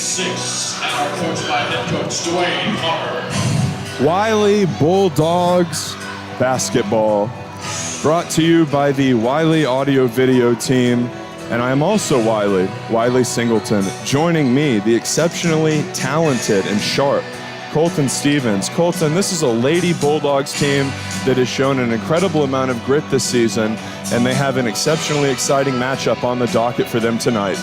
6, and are coached by head coach Dwayne Hummer. Wylie Bulldogs basketball, brought to you by the Wylie audio video team. And I am also Wylie Singleton. Joining me, the exceptionally talented and sharp Colton Stevens. Colton, this is a Lady Bulldogs team that has shown an incredible amount of grit this season, and they have an exceptionally exciting matchup on the docket for them tonight.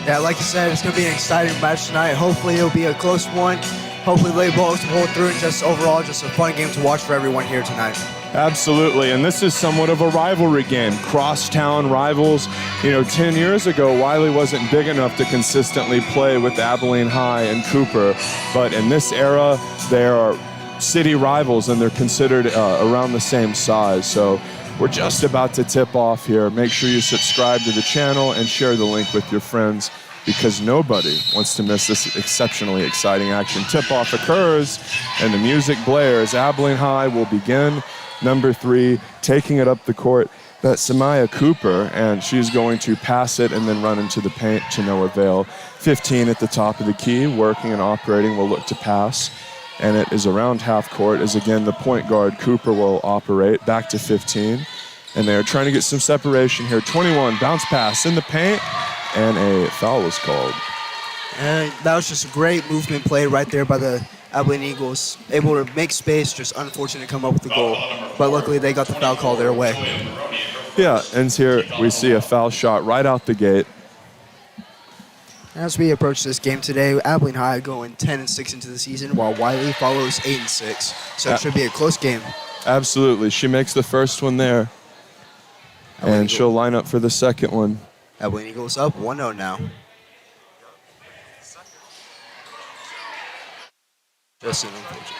Yeah, like you said, it's going to be an exciting match tonight. Hopefully it'll be a close one. Hopefully Lady Bulldogs will hold through, and just overall, just a fun game to watch for everyone here tonight. Absolutely, and this is somewhat of a rivalry game. Crosstown rivals. 10 years ago, Wylie wasn't big enough to consistently play with Abilene High and Cooper, but in this era, they are city rivals, and they're considered around the same size. So we're just about to tip off here. Make sure you subscribe to the channel and share the link with your friends, because nobody wants to miss this exceptionally exciting action. Tip-off occurs, and the music blares. Abilene High will begin. Number 3, taking it up the court, that's Samaya Cooper, and she's going to pass it and then run into the paint to no avail. 15 at the top of the key, working and operating, will look to pass, and it is around half court as, again, the point guard Cooper will operate. Back to 15, and they're trying to get some separation here. 21, bounce pass in the paint, and a foul was called. And that was just a great movement play right there by the Abilene Eagles, able to make space, just unfortunate to come up with the goal. But luckily they got the foul call their way. Yeah, and here we see a foul shot right out the gate. As we approach this game today, Abilene High going 10-6 into the season, while Wylie follows 8-6. So it should be a close game. Absolutely. She makes the first one there, and she'll line up for the second one. Abilene Eagles up 1-0 now. Just an unfortunate.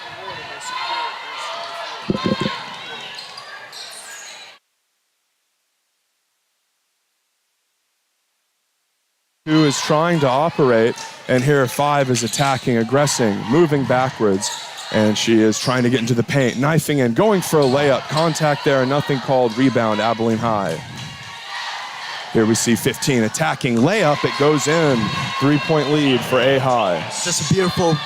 Who is trying to operate, and here 5 is attacking, aggressing, moving backwards, and she is trying to get into the paint, knifing in, going for a layup, contact there, nothing called, rebound, Abilene High. Here we see 15 attacking, layup, it goes in, 3-point lead for A-High. Just a beautiful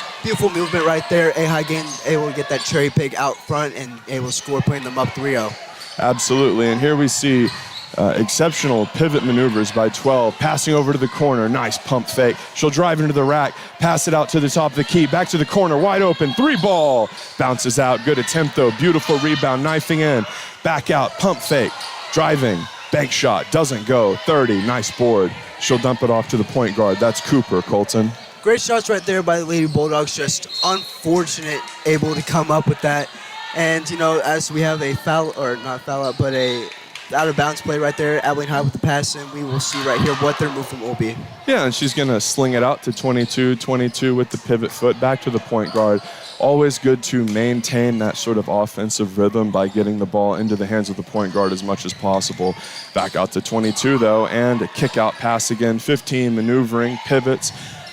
movement right there. A-High getting able to get that cherry pick out front and able to score, putting them up 3-0. Absolutely, and here we see exceptional pivot maneuvers by 12, passing over to the corner, nice pump fake. She'll drive into the rack, pass it out to the top of the key, back to the corner, wide open, 3-ball, bounces out, good attempt though, beautiful rebound, knifing in, back out, pump fake, driving, bank shot, doesn't go, 30, nice board. She'll dump it off to the point guard, that's Cooper, Colton. Great shots right there by the Lady Bulldogs, just unfortunate able to come up with that. And, as we have a foul, or not foul out, but a out-of-bounds play right there, Abilene High with the pass, and we will see right here what their movement will be. Yeah, and she's going to sling it out to 22 with the pivot foot, back to the point guard. Always good to maintain that sort of offensive rhythm by getting the ball into the hands of the point guard as much as possible. Back out to 22, though, and a kick-out pass again. 15, maneuvering, pivots.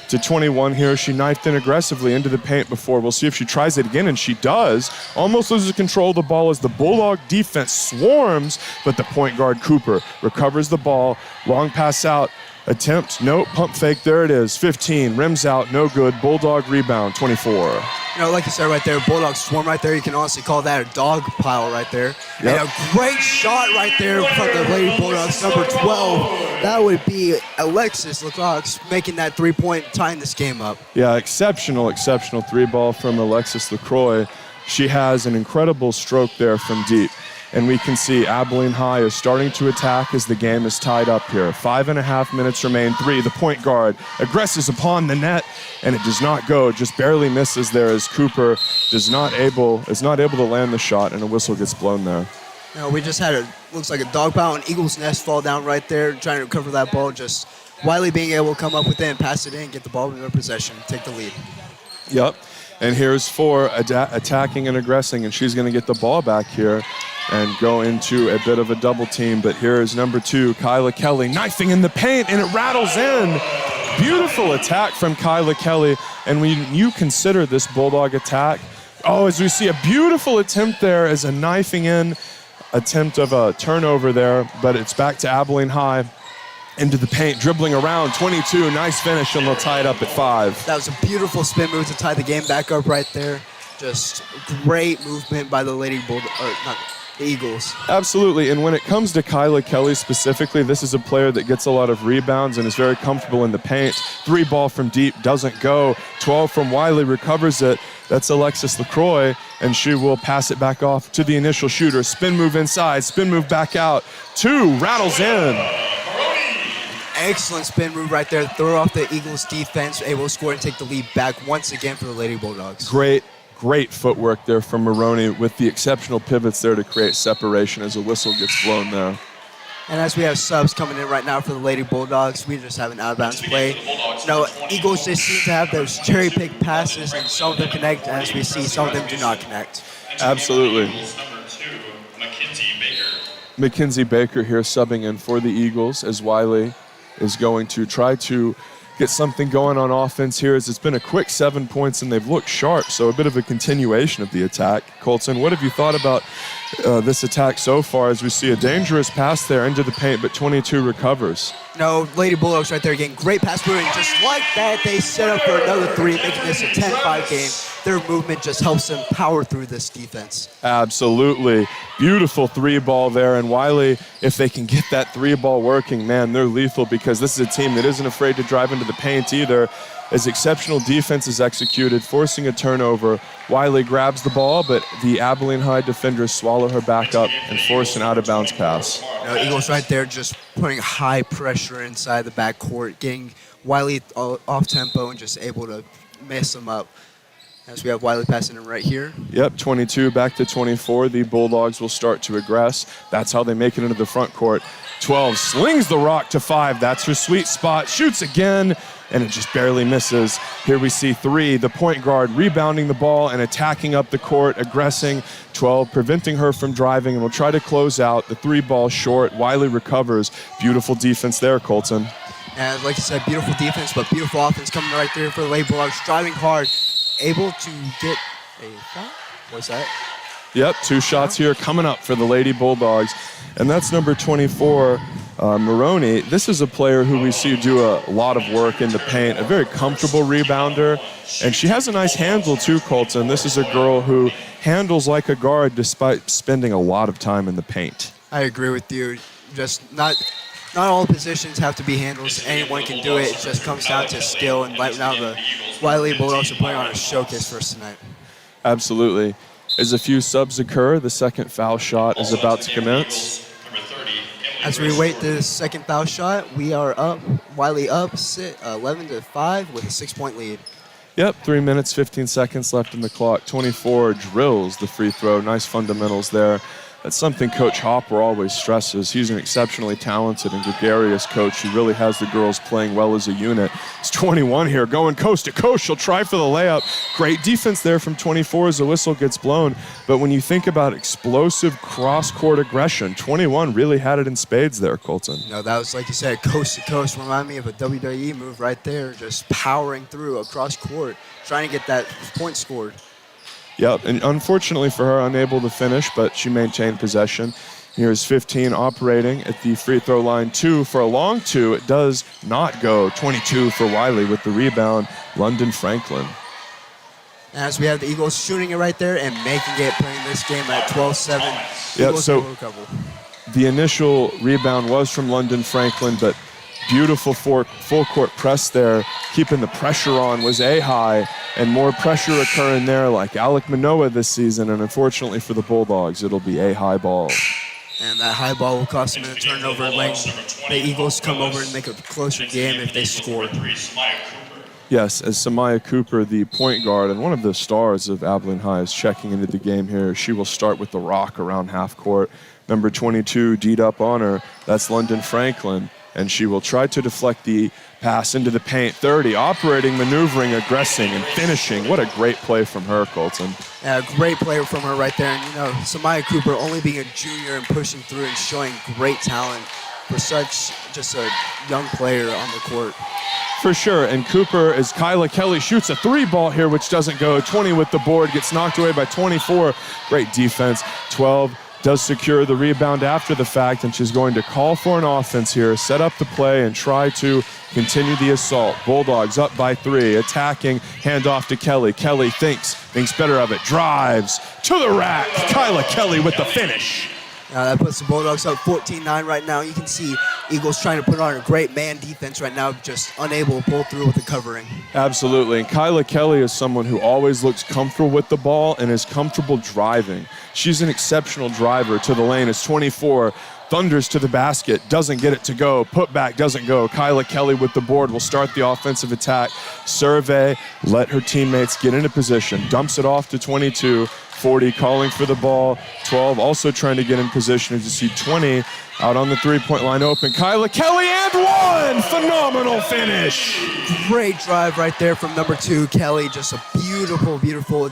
To 21 here, she knifed in aggressively into the paint before. We'll see if she tries it again, and she does. Almost loses control of the ball as the Bulldog defense swarms, but the point guard, Cooper, recovers the ball. Long pass out, attempt, no, pump fake, there it is. 15, rims out, no good. Bulldog rebound, 24. Like you said right there, Bulldog swarm right there. You can honestly call that a dog pile right there. Yep. And a great shot right there from the Lady Bulldogs, number 12. That would be Alexis LaCroix making that 3-point, tying this game up. Yeah, exceptional 3-ball from Alexis LaCroix. She has an incredible stroke there from deep. And we can see Abilene High is starting to attack as the game is tied up here. 5.5 minutes remain. 3, the point guard aggresses upon the net, and it does not go. Just barely misses there as Cooper is not able to land the shot, and a whistle gets blown there. We just had looks like a dog pile, an eagle's nest fall down right there, trying to recover that ball. Just Wylie being able to come up with it and pass it in, get the ball in their possession, take the lead. Yep. And here's 4 attacking and aggressing, and she's going to get the ball back here and go into a bit of a double team. But here is number 2, Kyla Kelly, knifing in the paint, and it rattles in. Beautiful attack from Kyla Kelly. And when you consider this Bulldog attack, as we see a beautiful attempt there as a knifing in attempt of a turnover there, but it's back to Abilene High. into the paint, dribbling around, 22, nice finish, and they'll tie it up at 5. That was a beautiful spin move to tie the game back up right there. Just great movement by the Lady Bulldogs, or not the Eagles. Absolutely, and when it comes to Kyla Kelly specifically, this is a player that gets a lot of rebounds and is very comfortable in the paint. 3 ball from deep doesn't go. 12 from Wylie, recovers it. That's Alexis LaCroix, and she will pass it back off to the initial shooter. Spin move inside, spin move back out. 2, rattles in. Excellent spin move right there. Throw off the Eagles defense, able to score and take the lead back once again for the Lady Bulldogs. Great footwork there from Maroney with the exceptional pivots there to create separation as a whistle gets blown there. And as we have subs coming in right now for the Lady Bulldogs, we just have an out-of-bounds play. No, Eagles just seem to have those cherry-picked passes, and some of them connect, and as we see, some of them do not connect. Absolutely. Number 2, Mackenzie Baker. Mackenzie Baker here subbing in for the Eagles as Wylie is going to try to get something going on offense here, as it's been a quick 7 points and they've looked sharp, so a bit of a continuation of the attack. Colton, what have you thought about this attack so far, as we see a dangerous pass there into the paint, but 22 recovers? No, Lady Bulldogs right there again. Great pass moving. Just like that, they set up for another 3, making this a 10-5 game. Their movement just helps them power through this defense. Absolutely. Beautiful 3-ball there. And Wylie, if they can get that 3-ball working, man, they're lethal, because this is a team that isn't afraid to drive into the paint either. As exceptional defense is executed, forcing a turnover, Wylie grabs the ball, but the Abilene High defenders swallow her back up and force an out-of-bounds pass. Eagles right there just putting high pressure inside the backcourt, getting Wylie off tempo and just able to mess them up. As we have Wylie passing him right here. Yep, 22 back to 24. The Bulldogs will start to aggress. That's how they make it into the front court. 12 slings the rock to 5. That's her sweet spot. Shoots again, and it just barely misses. Here we see 3, the point guard rebounding the ball and attacking up the court, aggressing. 12 preventing her from driving, and will try to close out. The 3-ball short. Wylie recovers. Beautiful defense there, Colton. And like I said, beautiful defense, but beautiful offense coming right there for the Lady Bulldogs. Driving hard, able to get a foul. What's that? Yep, 2 shots here coming up for the Lady Bulldogs. And that's number 24, Maroney. This is a player who we see do a lot of work in the paint, a very comfortable rebounder. And she has a nice handle too, Colton. This is a girl who handles like a guard despite spending a lot of time in the paint. I agree with you. Just not all positions have to be handles. Anyone can do it. It just comes down to skill. And right now the Wylie Bulldogs are putting on a showcase for us tonight. Absolutely. As a few subs occur, the second foul shot is about to commence. As we wait the second foul shot, we are up. Wylie up 11-5 with a 6-point lead. Yep, 3 minutes, 15 seconds left in the clock. 24 drills the free throw. Nice fundamentals there. That's something Coach Hopper always stresses. He's an exceptionally talented and gregarious coach who really has the girls playing well as a unit. It's 21 here, going coast to coast. She'll try for the layup. Great defense there from 24 as the whistle gets blown. But when you think about explosive cross-court aggression, 21 really had it in spades there, Colton. No, that was, like you said, coast to coast. Remind me of a WWE move right there, just powering through across court, trying to get that point scored. Yep, and unfortunately for her, unable to finish, but she maintained possession. Here's 15 operating at the free throw line. 2 for a long 2. It does not go. 22 for Wylie with the rebound. London Franklin. As we have the Eagles shooting it right there and making it, playing this game at 12-7. Yep, so the initial rebound was from London Franklin, but beautiful full court press there, keeping the pressure on was A-High, and more pressure occurring there like Alec Manoa this season, and unfortunately for the Bulldogs, it'll be A-High ball. And that high ball will cost them a turnover, letting the Eagles come over and make a closer game if they score. Yes, as Samaya Cooper, the point guard and one of the stars of Abilene High, is checking into the game here. She will start with the rock around half court. Number 22, D'd up on her. That's London Franklin. And she will try to deflect the pass into the paint. 30, operating, maneuvering, aggressing, and finishing. What a great play from her, Colton. Yeah, great play from her right there. And, Samaya Cooper only being a junior and pushing through and showing great talent for such just a young player on the court. For sure, and Cooper, as Kyla Kelly shoots a 3-ball here, which doesn't go. 20 with the board, gets knocked away by 24. Great defense. 12 does secure the rebound after the fact, and she's going to call for an offense here, set up the play, and try to continue the assault. Bulldogs up by 3, attacking, handoff to Kelly. Kelly thinks better of it, drives to the rack. Kyla Kelly with the finish. That puts the Bulldogs up 14-9 right now. You can see Eagles trying to put on a great man defense right now, just unable to pull through with the covering. Absolutely, and Kyla Kelly is someone who always looks comfortable with the ball and is comfortable driving. She's an exceptional driver to the lane. It's 24, thunders to the basket, doesn't get it to go, put back doesn't go. Kyla Kelly with the board will start the offensive attack. Survey, let her teammates get into position, dumps it off to 22. 40 calling for the ball. 12 also trying to get in position as you see 20 out on the three-point line open. Kyla Kelly and 1! Phenomenal finish! Great drive right there from number 2, Kelly. Just a beautiful, beautiful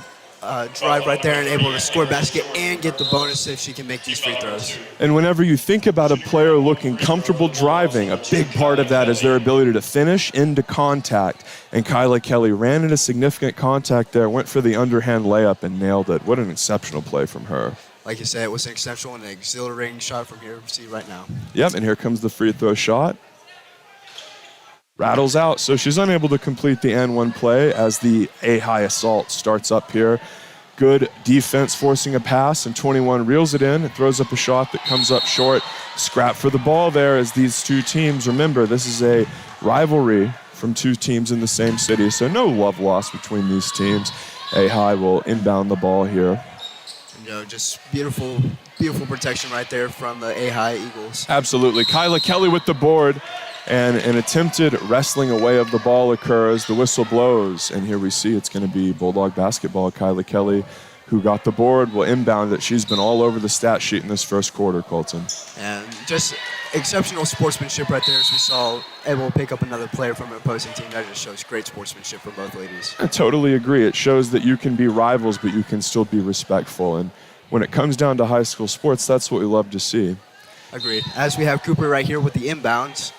drive right there and able to score a basket and get the bonus if she can make these free throws. And whenever you think about a player looking comfortable driving, a big part of that is their ability to finish into contact. And Kyla Kelly ran into significant contact there, went for the underhand layup and nailed it. What an exceptional play from her. Like you said, it was an exceptional and an exhilarating shot from here. See right now. Yep, and here comes the free throw shot. Rattles out, so she's unable to complete the N1 play as the A-high assault starts up here. Good defense forcing a pass, and 21 reels it in and throws up a shot that comes up short. Scrap for the ball there as these two teams, remember, this is a rivalry from two teams in the same city, so no love lost between these teams. A-high will inbound the ball here. Just beautiful, beautiful protection right there from the A-high Eagles. Absolutely. Kyla Kelly with the board. And an attempted wrestling away of the ball occurs. The whistle blows, and here we see it's going to be Bulldog basketball. Kyla Kelly, who got the board, will inbound it. She's been all over the stat sheet in this first quarter, Colton. And just exceptional sportsmanship right there, as we saw, able to pick up another player from an opposing team. That just shows great sportsmanship from both ladies. I totally agree. It shows that you can be rivals, but you can still be respectful. And when it comes down to high school sports, that's what we love to see. Agreed. As we have Cooper right here with the inbounds.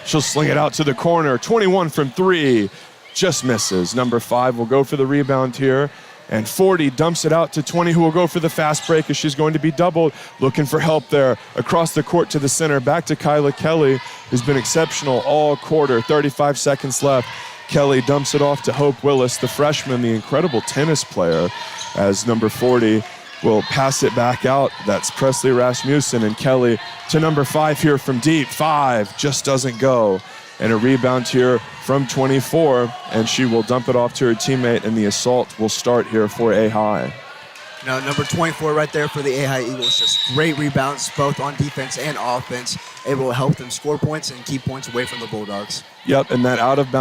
She'll sling it out to the corner. 21 from 3. Just misses. Number 5 will go for the rebound here. And 40 dumps it out to 20, who will go for the fast break as she's going to be doubled. Looking for help there. Across the court to the center. Back to Kyla Kelly, who's been exceptional all quarter. 35 seconds left. Kelly dumps it off to Hope Willis, the freshman, the incredible tennis player, as number 40 will pass it back out. That's Presley Rasmussen, and Kelly to number 5 here from deep. 5 just doesn't go. And a rebound here from 24, and she will dump it off to her teammate, and the assault will start here for A-high. Number 24 right there for the A-high Eagles. Just great rebounds both on defense and offense, able to help them score points and keep points away from the Bulldogs. Yep, and that out of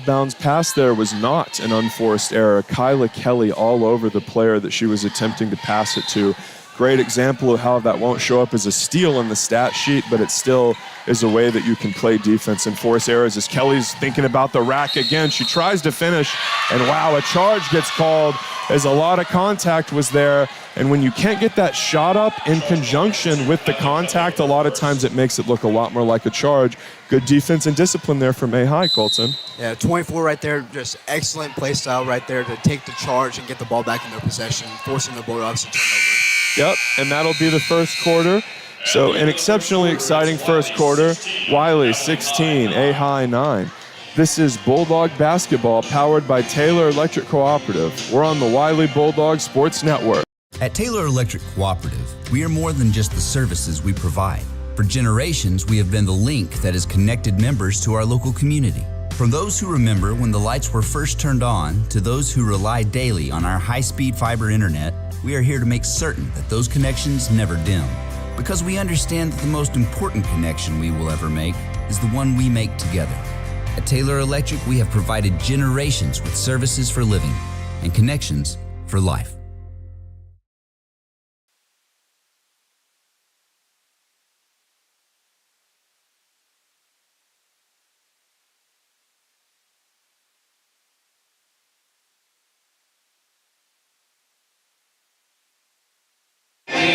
bounds pass there was not an unforced error. Kyla Kelly all over the player that she was attempting to pass it to. Great example of how that won't show up as a steal in the stat sheet, but it still is a way that you can play defense and force errors. As Kelly's thinking about the rack again, she tries to finish, and wow, a charge gets called as a lot of contact was there. And when you can't get that shot up in conjunction with the contact, a lot of times it makes it look a lot more like a charge. Good defense and discipline there from A-high, Colton. Yeah, 24 right there, just excellent play style right there to take the charge and get the ball back in their possession, forcing the Bulldogs to turn over. Yep, and that'll be the first quarter. So an exceptionally exciting first quarter. Wylie 16, A-high 9. This is Bulldog basketball powered by Taylor Electric Cooperative. We're on the Wylie Bulldog Sports Network. At Taylor Electric Cooperative, we are more than just the services we provide. For generations, we have been the link that has connected members to our local community. From those who remember when the lights were first turned on to those who rely daily on our high-speed fiber internet, we are here to make certain that those connections never dim. Because we understand that the most important connection we will ever make is the one we make together. At Taylor Electric, we have provided generations with services for living and connections for life.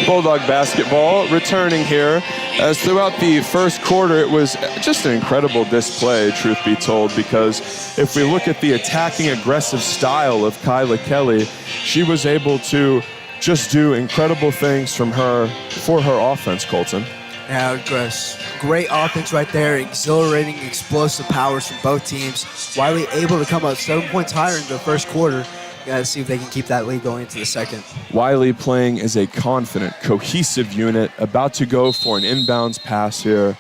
Bulldog basketball returning here, as throughout the first quarter it was just an incredible display, truth be told, because if we look at the attacking aggressive style of Kyla Kelly, she was able to just do incredible things for her offense, Colton. Yeah, Chris. Great offense right there. Exhilarating, explosive powers from both teams. Wylie able to come up 7 points higher in the first quarter. Got to see if they can keep that lead going into the second. Wylie playing as a confident, cohesive unit, about to go for an inbounds pass here.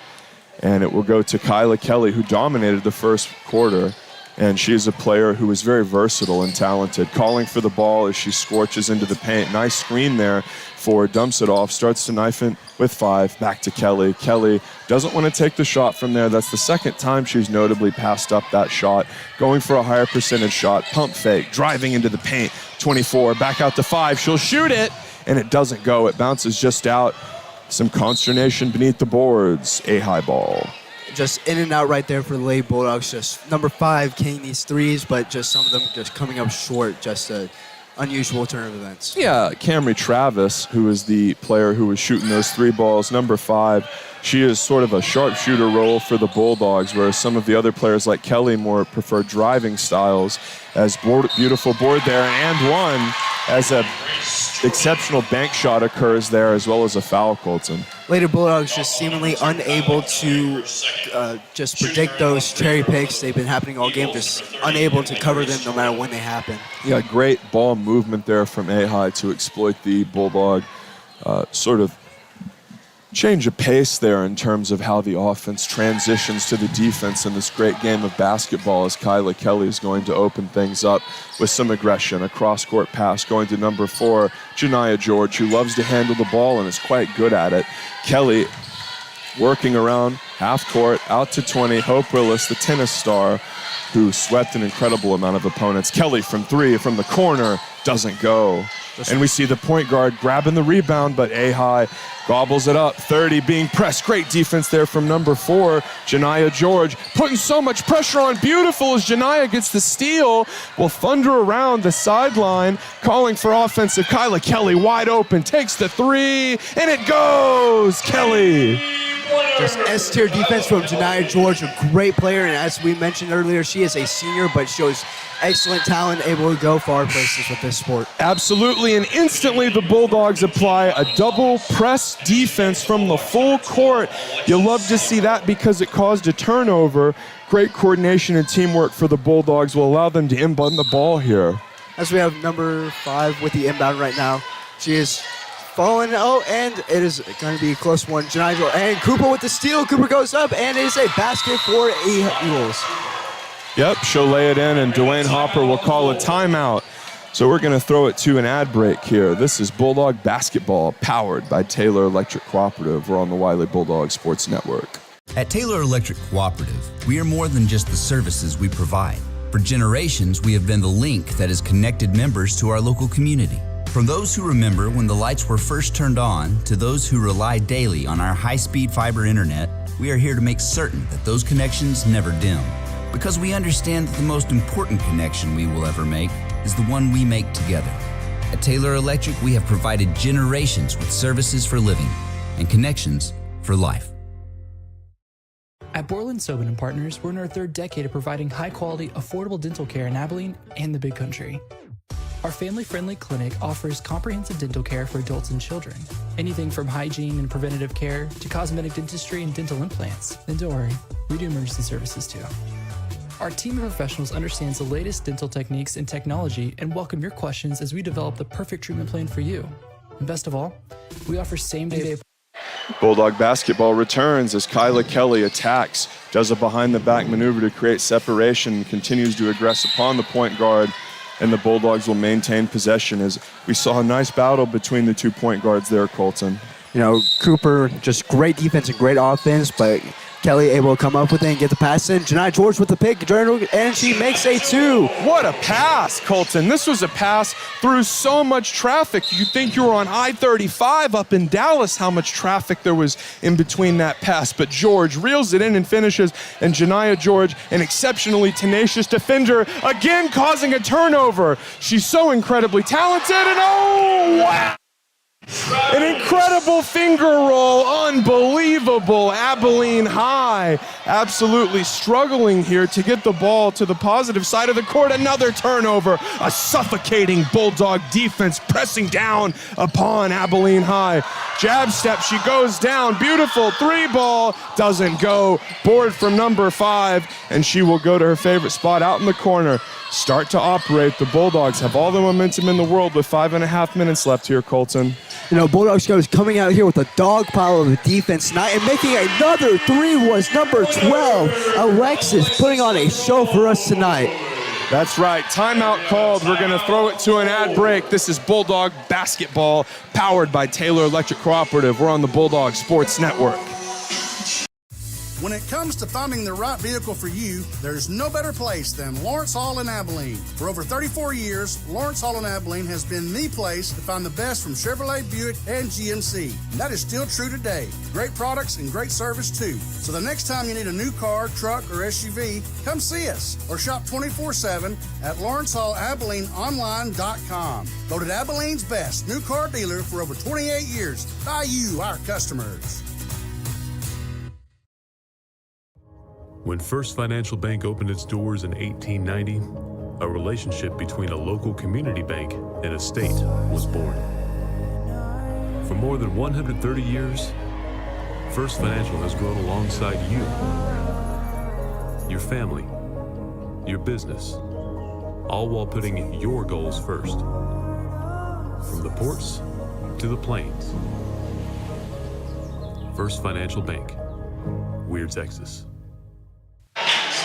And it will go to Kyla Kelly, who dominated the first quarter. And she is a player who is very versatile and talented. Calling for the ball as she scorches into the paint. Nice screen there for dumps it off. Starts to knife it with 5. Back to Kelly. Kelly doesn't want to take the shot from there. That's the second time she's notably passed up that shot. Going for a higher percentage shot. Pump fake. Driving into the paint. 24. Back out to 5. She'll shoot it. And it doesn't go. It bounces just out. Some consternation beneath the boards. A high ball. Just in and out right there for the Lady Bulldogs. Just number 5 getting these threes, but just some of them just coming up short. Just an unusual turn of events. Yeah, Camry Travis, who is the player who was shooting those 3 balls, number 5. She is sort of a sharpshooter role for the Bulldogs, whereas some of the other players like Kelly more prefer driving styles. As beautiful board there, and one as a exceptional bank shot occurs there, as well as a foul, Colton. Lady Bulldogs just seemingly unable to just predict those cherry picks. They've been happening all game, just unable to cover them no matter when they happen. Yeah, great ball movement there from A-High to exploit the Bulldog sort of change of pace there in terms of how the offense transitions to the defense in this great game of basketball, as Kyla Kelly is going to open things up with some aggression. A cross-court pass going to number 4, Janiah George, who loves to handle the ball and is quite good at it. Kelly working around half court, out to 20. Hope Willis, the tennis star, who swept an incredible amount of opponents. Kelly from 3 from the corner, doesn't go. And we see the point guard grabbing the rebound, but A-High gobbles it up. 30 being pressed. Great defense there from number 4, Janiah George. Putting so much pressure on. Beautiful as Janiah gets the steal. Will thunder around the sideline, calling for offensive. Kyla Kelly wide open, takes the 3, and it goes! Kelly! Just S-tier defense from Janiah George, a great player, and as we mentioned earlier, she is a senior, but shows excellent talent, able to go far places with this sport. Absolutely, and instantly the Bulldogs apply a double press defense from the full court. You'll love to see that because it caused a turnover. Great coordination and teamwork for the Bulldogs will allow them to inbound the ball here. As we have number 5 with the inbound right now, she is falling, and it is going to be a close one. Janiah and Cooper with the steal. Cooper goes up, and it is a basket for Eagles. Yep, she'll lay it in, and Dwayne Hopper will call a timeout. So we're going to throw it to an ad break here. This is Bulldog Basketball, powered by Taylor Electric Cooperative. We're on the Wylie Bulldog Sports Network. At Taylor Electric Cooperative, we are more than just the services we provide. For generations, we have been the link that has connected members to our local community. From those who remember when the lights were first turned on to those who rely daily on our high-speed fiber internet, we are here to make certain that those connections never dim. Because we understand that the most important connection we will ever make is the one we make together. At Taylor Electric, we have provided generations with services for living and connections for life. At Borland Sobin & Partners, we're in our 3rd decade of providing high-quality, affordable dental care in Abilene and the Big Country. Our family-friendly clinic offers comprehensive dental care for adults and children. Anything from hygiene and preventative care to cosmetic dentistry and dental implants. And don't worry, we do emergency services too. Our team of professionals understands the latest dental techniques and technology and welcome your questions as we develop the perfect treatment plan for you. And best of all, we offer same-day. Bulldog basketball returns as Kyla Kelly attacks, does a behind-the-back maneuver to create separation, and continues to aggress upon the point guard, and the Bulldogs will maintain possession as we saw a nice battle between the 2 point guards there, Colton. You know, Cooper, just great defense and great offense, but Kelly able to come up with it and get the pass in. Janiah George with the pick, and she makes a 2. What a pass, Colton. This was a pass through so much traffic. You think you were on I-35 up in Dallas, how much traffic there was in between that pass. But George reels it in and finishes, and Janiah George, an exceptionally tenacious defender, again causing a turnover. She's so incredibly talented, and oh, wow! An incredible finger roll, unbelievable. Abilene High absolutely struggling here to get the ball to the positive side of the court. Another turnover, a suffocating Bulldog defense pressing down upon Abilene High. Jab step, she goes down, beautiful three ball, doesn't go. Board from number 5, and she will go to her favorite spot out in the corner. Start to operate. The Bulldogs have all the momentum in the world with 5.5 minutes left here, Colton. You know, Bulldogs is coming out here with a dog pile of a defense tonight, and making another three was number 12, Alexis, putting on a show for us tonight. That's right. Timeout called. We're going to throw it to an ad break. This is Bulldog Basketball, powered by Taylor Electric Cooperative. We're on the Bulldog Sports Network. When it comes to finding the right vehicle for you, there's no better place than Lawrence Hall in Abilene. For over 34 years, Lawrence Hall in Abilene has been the place to find the best from Chevrolet, Buick, and GMC. And that is still true today. Great products and great service too. So the next time you need a new car, truck, or SUV, come see us or shop 24/7 at LawrenceHallAbileneOnline.com. Voted Abilene's best new car dealer for over 28 years by you, our customers. When First Financial Bank opened its doors in 1890, a relationship between a local community bank and a state was born. For more than 130 years, First Financial has grown alongside you, your family, your business, all while putting your goals first. From the ports to the plains. First Financial Bank, Weird Texas.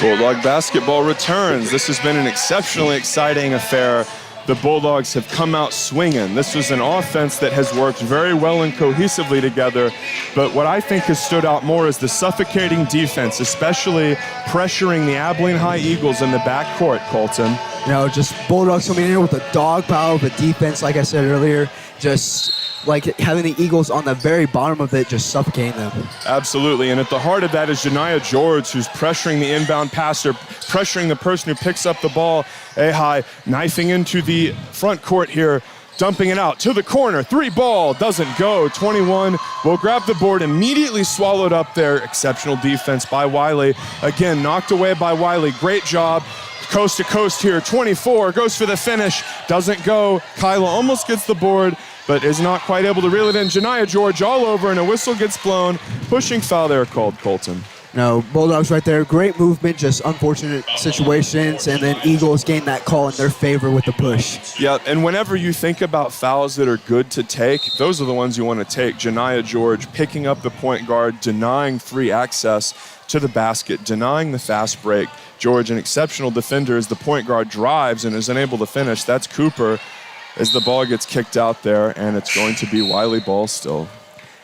Bulldog basketball returns. This has been an exceptionally exciting affair. The Bulldogs have come out swinging. This was an offense that has worked very well and cohesively together, but what I think has stood out more is the suffocating defense, especially pressuring the Abilene High Eagles in the backcourt, Colton. You know, just Bulldogs coming in here with a dog pile of a defense, like I said earlier, just like having the Eagles on the very bottom of it, just suffocating them. Absolutely, and at the heart of that is Janiah George, who's pressuring the inbound passer, pressuring the person who picks up the ball. High knifing into the front court here, dumping it out to the corner. Three ball doesn't go. 21 will grab the board, immediately swallowed up there. Exceptional defense by Wylie. Again, knocked away by Wylie. Great job. Coast to coast here. 24 goes for the finish. Doesn't go. Kyla almost gets the board, but is not quite able to reel it in. Janiah George all over, and a whistle gets blown. Pushing foul there called, Colton. No, Bulldogs right there. Great movement, just unfortunate situations, and then Eagles gain that call in their favor with the push. Yeah, and whenever you think about fouls that are good to take, those are the ones you want to take. Janiah George picking up the point guard, denying free access to the basket, denying the fast break. George, an exceptional defender, as the point guard drives and is unable to finish. That's Cooper as the ball gets kicked out there, and it's going to be Wylie ball still.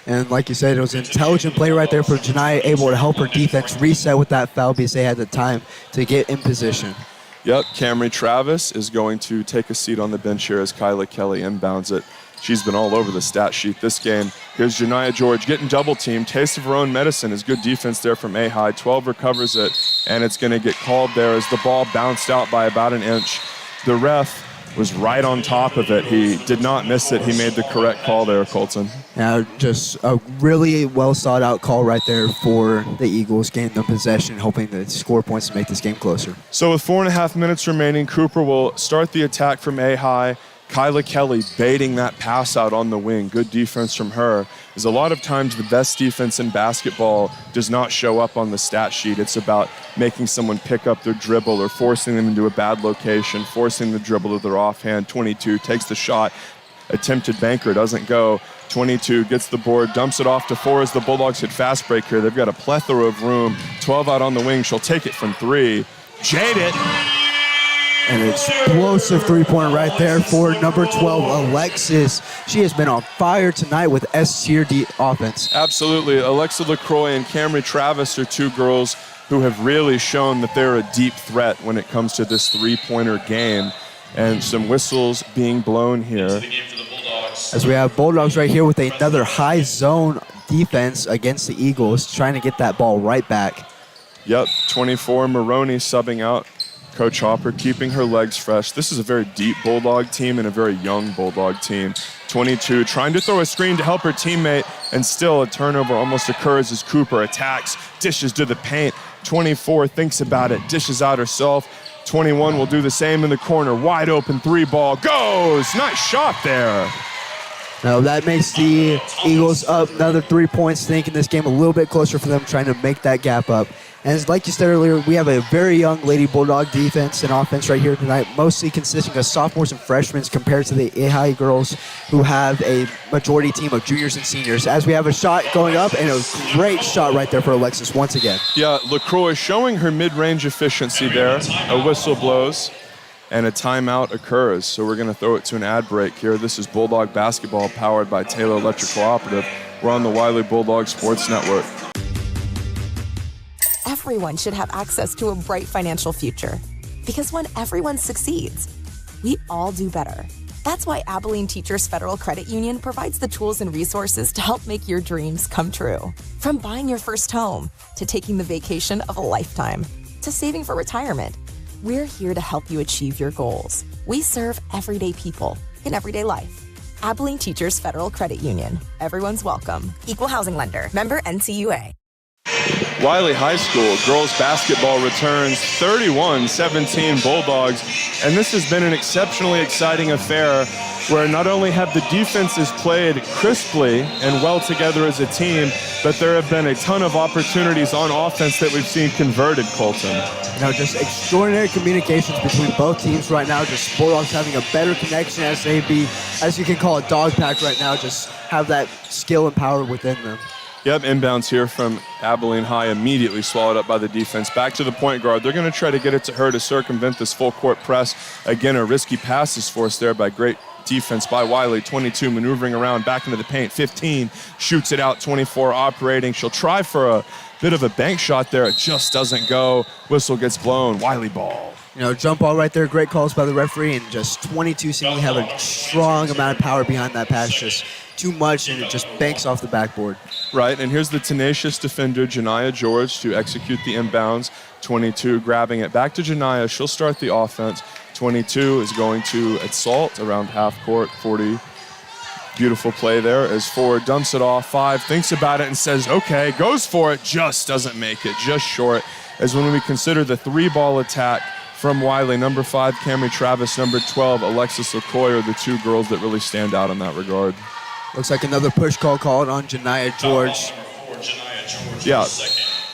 And like you said, it was an intelligent play right there for Janiah, able to help her defense reset with that foul because they had the time to get in position. Yep, Camry Travis is going to take a seat on the bench here as Kyla Kelly inbounds it. She's been all over the stat sheet this game. Here's Janiah George getting double teamed. Taste of her own medicine is good defense there from A-High. 12 recovers it, and it's going to get called there as the ball bounced out by about an inch. The ref was right on top of it. He did not miss it. He made the correct call there, Colton. Now, just a really well thought out call right there for the Eagles, gaining the possession, hoping to score points to make this game closer. So with 4.5 minutes remaining, Cooper will start the attack from A-High. Kyla Kelly baiting that pass out on the wing. Good defense from her. Is a lot of times the best defense in basketball does not show up on the stat sheet. It's about making someone pick up their dribble or forcing them into a bad location, forcing the dribble to their offhand. 22 takes the shot. Attempted banker doesn't go. 22 gets the board, dumps it off to 4 as the Bulldogs hit fast break here. They've got a plethora of room. 12 out on the wing. She'll take it from 3. Jade it. An explosive three-pointer right there for number 12, Alexis. She has been on fire tonight with S-tier offense. Absolutely. Alexa LaCroix and Camry Travis are two girls who have really shown that they're a deep threat when it comes to this three-pointer game. And some whistles being blown here. As we have Bulldogs right here with another high zone defense against the Eagles, trying to get that ball right back. Yep, 24, Maroney subbing out. Coach Hopper keeping her legs fresh. This is a very deep Bulldog team and a very young Bulldog team. 22 trying to throw a screen to help her teammate, and still a turnover almost occurs as Cooper attacks, dishes to the paint. 24 thinks about it, dishes out herself. 21 will do the same in the corner. Wide open 3-ball goes. Nice shot there. Now that makes the Eagles up another 3 points, making this game a little bit closer for them, trying to make that gap up. And as like you said earlier, we have a very young Lady Bulldog defense and offense right here tonight, mostly consisting of sophomores and freshmen compared to the High girls, who have a majority team of juniors and seniors. As we have a shot going up, and a great shot right there for Alexis once again. Yeah, LaCroix showing her mid-range efficiency there. A whistle blows, and a timeout occurs. So we're going to throw it to an ad break here. This is Bulldog basketball powered by Taylor Electric Cooperative. We're on the Wylie Bulldog Sports Network. Everyone should have access to a bright financial future. Because when everyone succeeds, we all do better. That's why Abilene Teachers Federal Credit Union provides the tools and resources to help make your dreams come true. From buying your first home, to taking the vacation of a lifetime, to saving for retirement, we're here to help you achieve your goals. We serve everyday people in everyday life. Abilene Teachers Federal Credit Union. Everyone's welcome. Equal housing lender. Member NCUA. Wylie High School girls basketball returns 31-17 Bulldogs, and this has been an exceptionally exciting affair where not only have the defenses played crisply and well together as a team, but there have been a ton of opportunities on offense that we've seen converted, Colton. You know, just extraordinary communications between both teams right now. Just Bulldogs having a better connection as they be, as you can call it, dog pack right now. Just have that skill and power within them. Yep, inbounds here from Abilene High, immediately swallowed up by the defense. Back to the point guard. They're going to try to get it to her to circumvent this full court press. Again, a risky pass is forced there by great defense by Wylie. 22 maneuvering around back into the paint. 15 shoots it out. 24 operating. She'll try for a bit of a bank shot there. It just doesn't go. Whistle gets blown. Wylie ball. You know, jump ball right there. Great calls by the referee, and just 22 seemingly have a strong amount of power behind that pass. Just too much, and it just banks off the backboard. Right, and here's the tenacious defender, Janiyah George, to execute the inbounds. 22 grabbing it back to Janiyah. She'll start the offense. 22 is going to assault around half court. 40, beautiful play there as 4 dumps it off. 5 thinks about it and says, okay, goes for it, just doesn't make it, just short. As when we consider the 3-ball attack from Wylie, number 5, Camry Travis, number 12, Alexis LaCroix, are the 2 girls that really stand out in that regard. Looks like another push call called on Janiyah George. Yeah,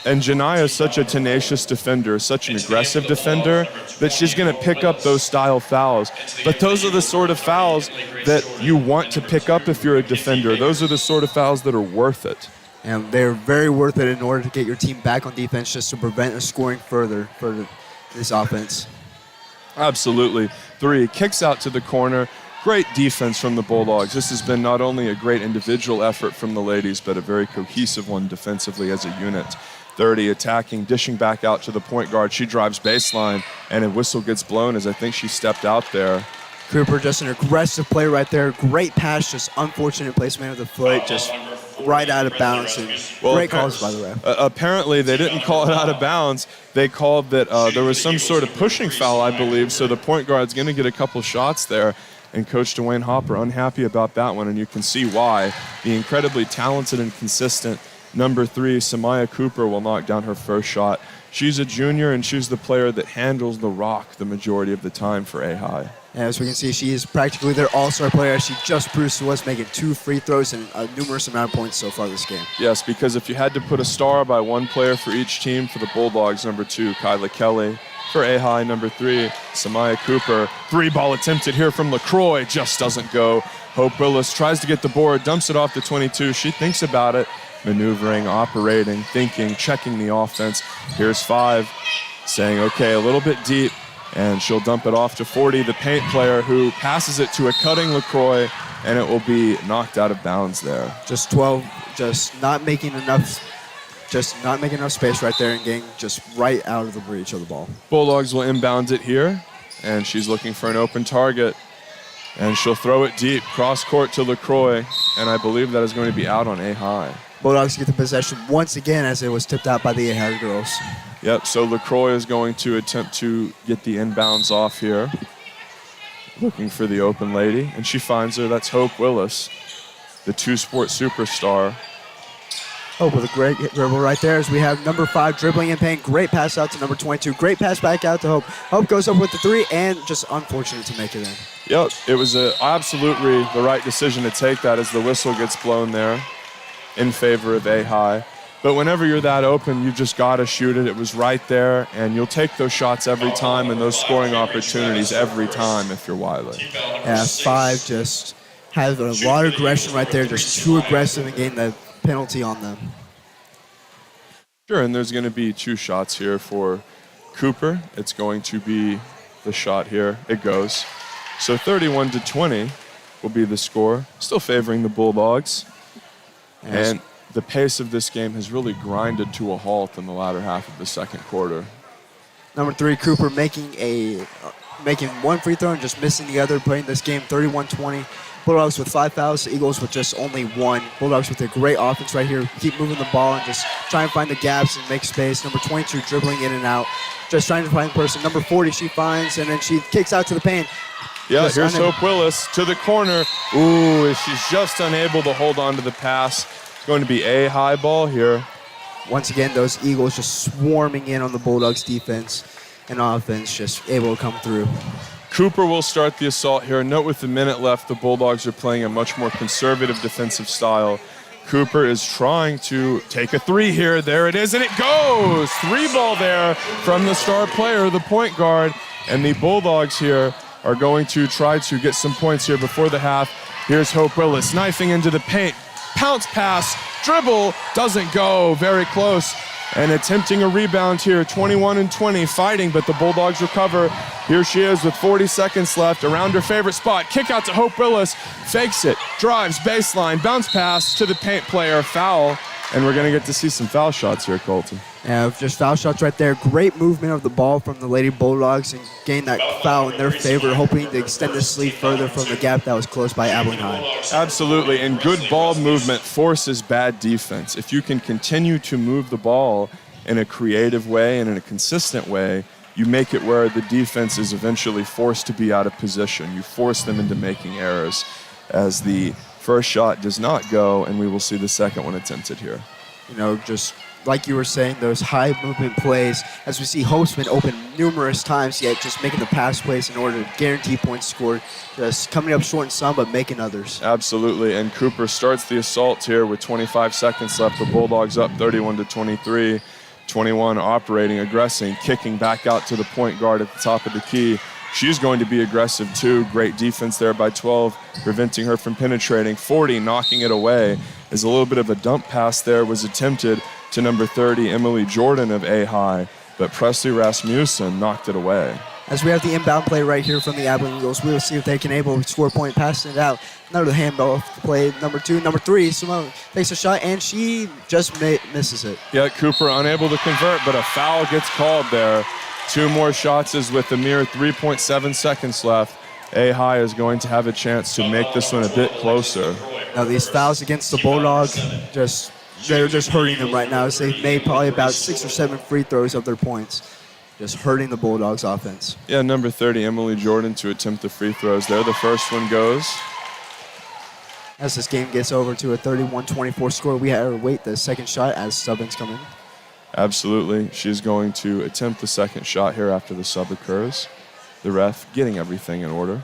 and Janiyah is such a tenacious defender, such an aggressive defender, that she's going to pick up those style fouls. But those are the sort of fouls that you want to pick up if you're a defender. Those are the sort of fouls that are worth it. And they're very worth it in order to get your team back on defense, just to prevent a scoring further for this offense. Absolutely. 3 kicks out to the corner. Great defense from the Bulldogs. This has been not only a great individual effort from the ladies, but a very cohesive one defensively as a unit. 30 attacking, dishing back out to the point guard. She drives baseline, and a whistle gets blown as I think she stepped out there. Cooper, just an aggressive play right there. Great pass, just unfortunate placement of the foot, just right out of bounds. And great calls, by the way. Apparently, they didn't call it out of bounds. They called that there was some sort of pushing foul, I believe, so the point guard's going to get a couple shots there. And Coach Dwayne Hopper unhappy about that one, and you can see why. The incredibly talented and consistent number 3, Samaya Cooper, will knock down her first shot. She's a junior, and she's the player that handles the rock the majority of the time for A-High. As we can see, she is practically their all-star player. She just proved to us, making 2 free throws and a numerous amount of points so far this game. Yes, because if you had to put a star by one player for each team, for the Bulldogs, number 2, Kyla Kelly. For A-High, number 3, Samaya Cooper. 3-ball attempted here from LaCroix, just doesn't go. Hope Willis tries to get the board, dumps it off to 22. She thinks about it, maneuvering, operating, thinking, checking the offense. Here's 5, saying, okay, a little bit deep, and she'll dump it off to 40, the paint player, who passes it to a cutting LaCroix, and it will be knocked out of bounds there. Just 12, just not making enough space right there and getting just right out of the reach of the ball. Bulldogs will inbound it here, and she's looking for an open target, and she'll throw it deep, cross court to LaCroix, and I believe that is going to be out on A-High. Bulldogs get the possession once again as it was tipped out by the A-High girls. Yep, so LaCroix is going to attempt to get the inbounds off here. looking for the open lady, and she finds her. That's Hope Willis, the two-sport superstar. Hope with a great dribble right there as we have number 5 dribbling in paint. Great pass out to number 22. Great pass back out to Hope. Hope goes up with the 3 and just unfortunate to make it in. Yep, it was absolutely the right decision to take that as the whistle gets blown there in favor of A-High. But whenever you're that open, you've just got to shoot it. It was right there, and you'll take those shots every time and those scoring opportunities every time if you're Wylie. Yeah, 5 just has a lot of aggression right there, just too aggressive and getting the penalty on them. Sure, and there's going to be 2 shots here for Cooper. It's going to be the shot here. It goes. So 31-20 will be the score, still favoring the Bulldogs. And the pace of this game has really grinded to a halt in the latter half of the second quarter. Number 3, Cooper making 1 free throw and just missing the other, playing this game 31-20. Bulldogs with 5 fouls, Eagles with just only 1. Bulldogs with a great offense right here. Keep moving the ball and just try and find the gaps and make space. Number 22 dribbling in and out, just trying to find the person. Number 40 she finds, and then she kicks out to the paint. Yeah, here's Hope Willis to the corner. Ooh, she's just unable to hold on to the pass. It's going to be a high ball here. Once again, those Eagles just swarming in on the Bulldogs defense and offense, just able to come through. Cooper will start the assault here. Note with the minute left, the Bulldogs are playing a much more conservative defensive style. Cooper is trying to take a 3 here. There it is, and it goes! 3 ball there from the star player, the point guard. And the Bulldogs here are going to try to get some points here before the half. Here's Hope Willis knifing into the paint. Pounce pass, dribble, doesn't go, very close. And attempting a rebound here, 21-20, fighting, but the Bulldogs recover. Here she is with 40 seconds left, around her favorite spot. Kick out to Hope Willis, fakes it, drives, baseline, bounce pass to the paint player, foul. And we're going to get to see some foul shots here, Colton. Yeah, just foul shots right there. Great movement of the ball from the Lady Bulldogs and gain that foul in their favor, hoping to extend this lead further from the gap that was closed by Abilene High. Absolutely, and good ball movement forces bad defense. If you can continue to move the ball in a creative way and in a consistent way, you make it where the defense is eventually forced to be out of position. You force them into making errors as the first shot does not go, and we will see the second one attempted here. You know, just like you were saying, those high movement plays, as we see Hope's been open numerous times, yet just making the pass plays in order to guarantee points scored, just coming up short in some, but making others. Absolutely, and Cooper starts the assault here with 25 seconds left. The Bulldogs up 31-23. 21 operating, aggressing, kicking back out to the point guard at the top of the key. She's going to be aggressive too. Great defense there by 12, preventing her from penetrating. 40 knocking it away as a little bit of a dump pass there was attempted to number 30, Emily Jordan of A-High, but Presley Rasmussen knocked it away. As we have the inbound play right here from the Abilene Eagles, we will see if they can able to score a point, passing it out. Another handball play, number 2. Number 3, Simone takes a shot, and she just misses it. Yeah, Cooper unable to convert, but a foul gets called there. 2 more shots is with a mere 3.7 seconds left. A-High is going to have a chance to make this one a bit closer. Now these fouls against the Bulldogs, they're just hurting them right now. They've made probably about 6 or 7 free throws of their points. Just hurting the Bulldogs offense. Yeah, number 30, Emily Jordan, to attempt the free throws there. The first one goes. As this game gets over to a 31-24 score, we have to wait the second shot as sub-ins come in. Absolutely. She's going to attempt the second shot here after the sub occurs. The ref getting everything in order.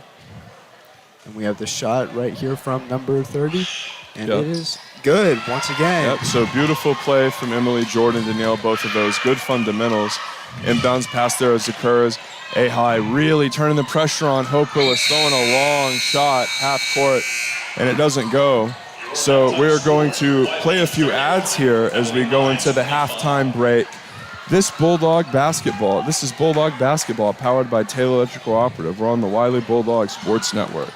And we have the shot right here from number 30. And it is good once again. Yep, so beautiful play from Emily Jordan to nail both of those. Good fundamentals. Inbounds pass there as occurs. A-High really turning the pressure on. Hope Willis throwing a long shot, half court, and it doesn't go. So we're going to play a few ads here as we go into the halftime break. This is Bulldog Basketball powered by Taylor Electrical Operative. We're on the Wylie Bulldog Sports Network.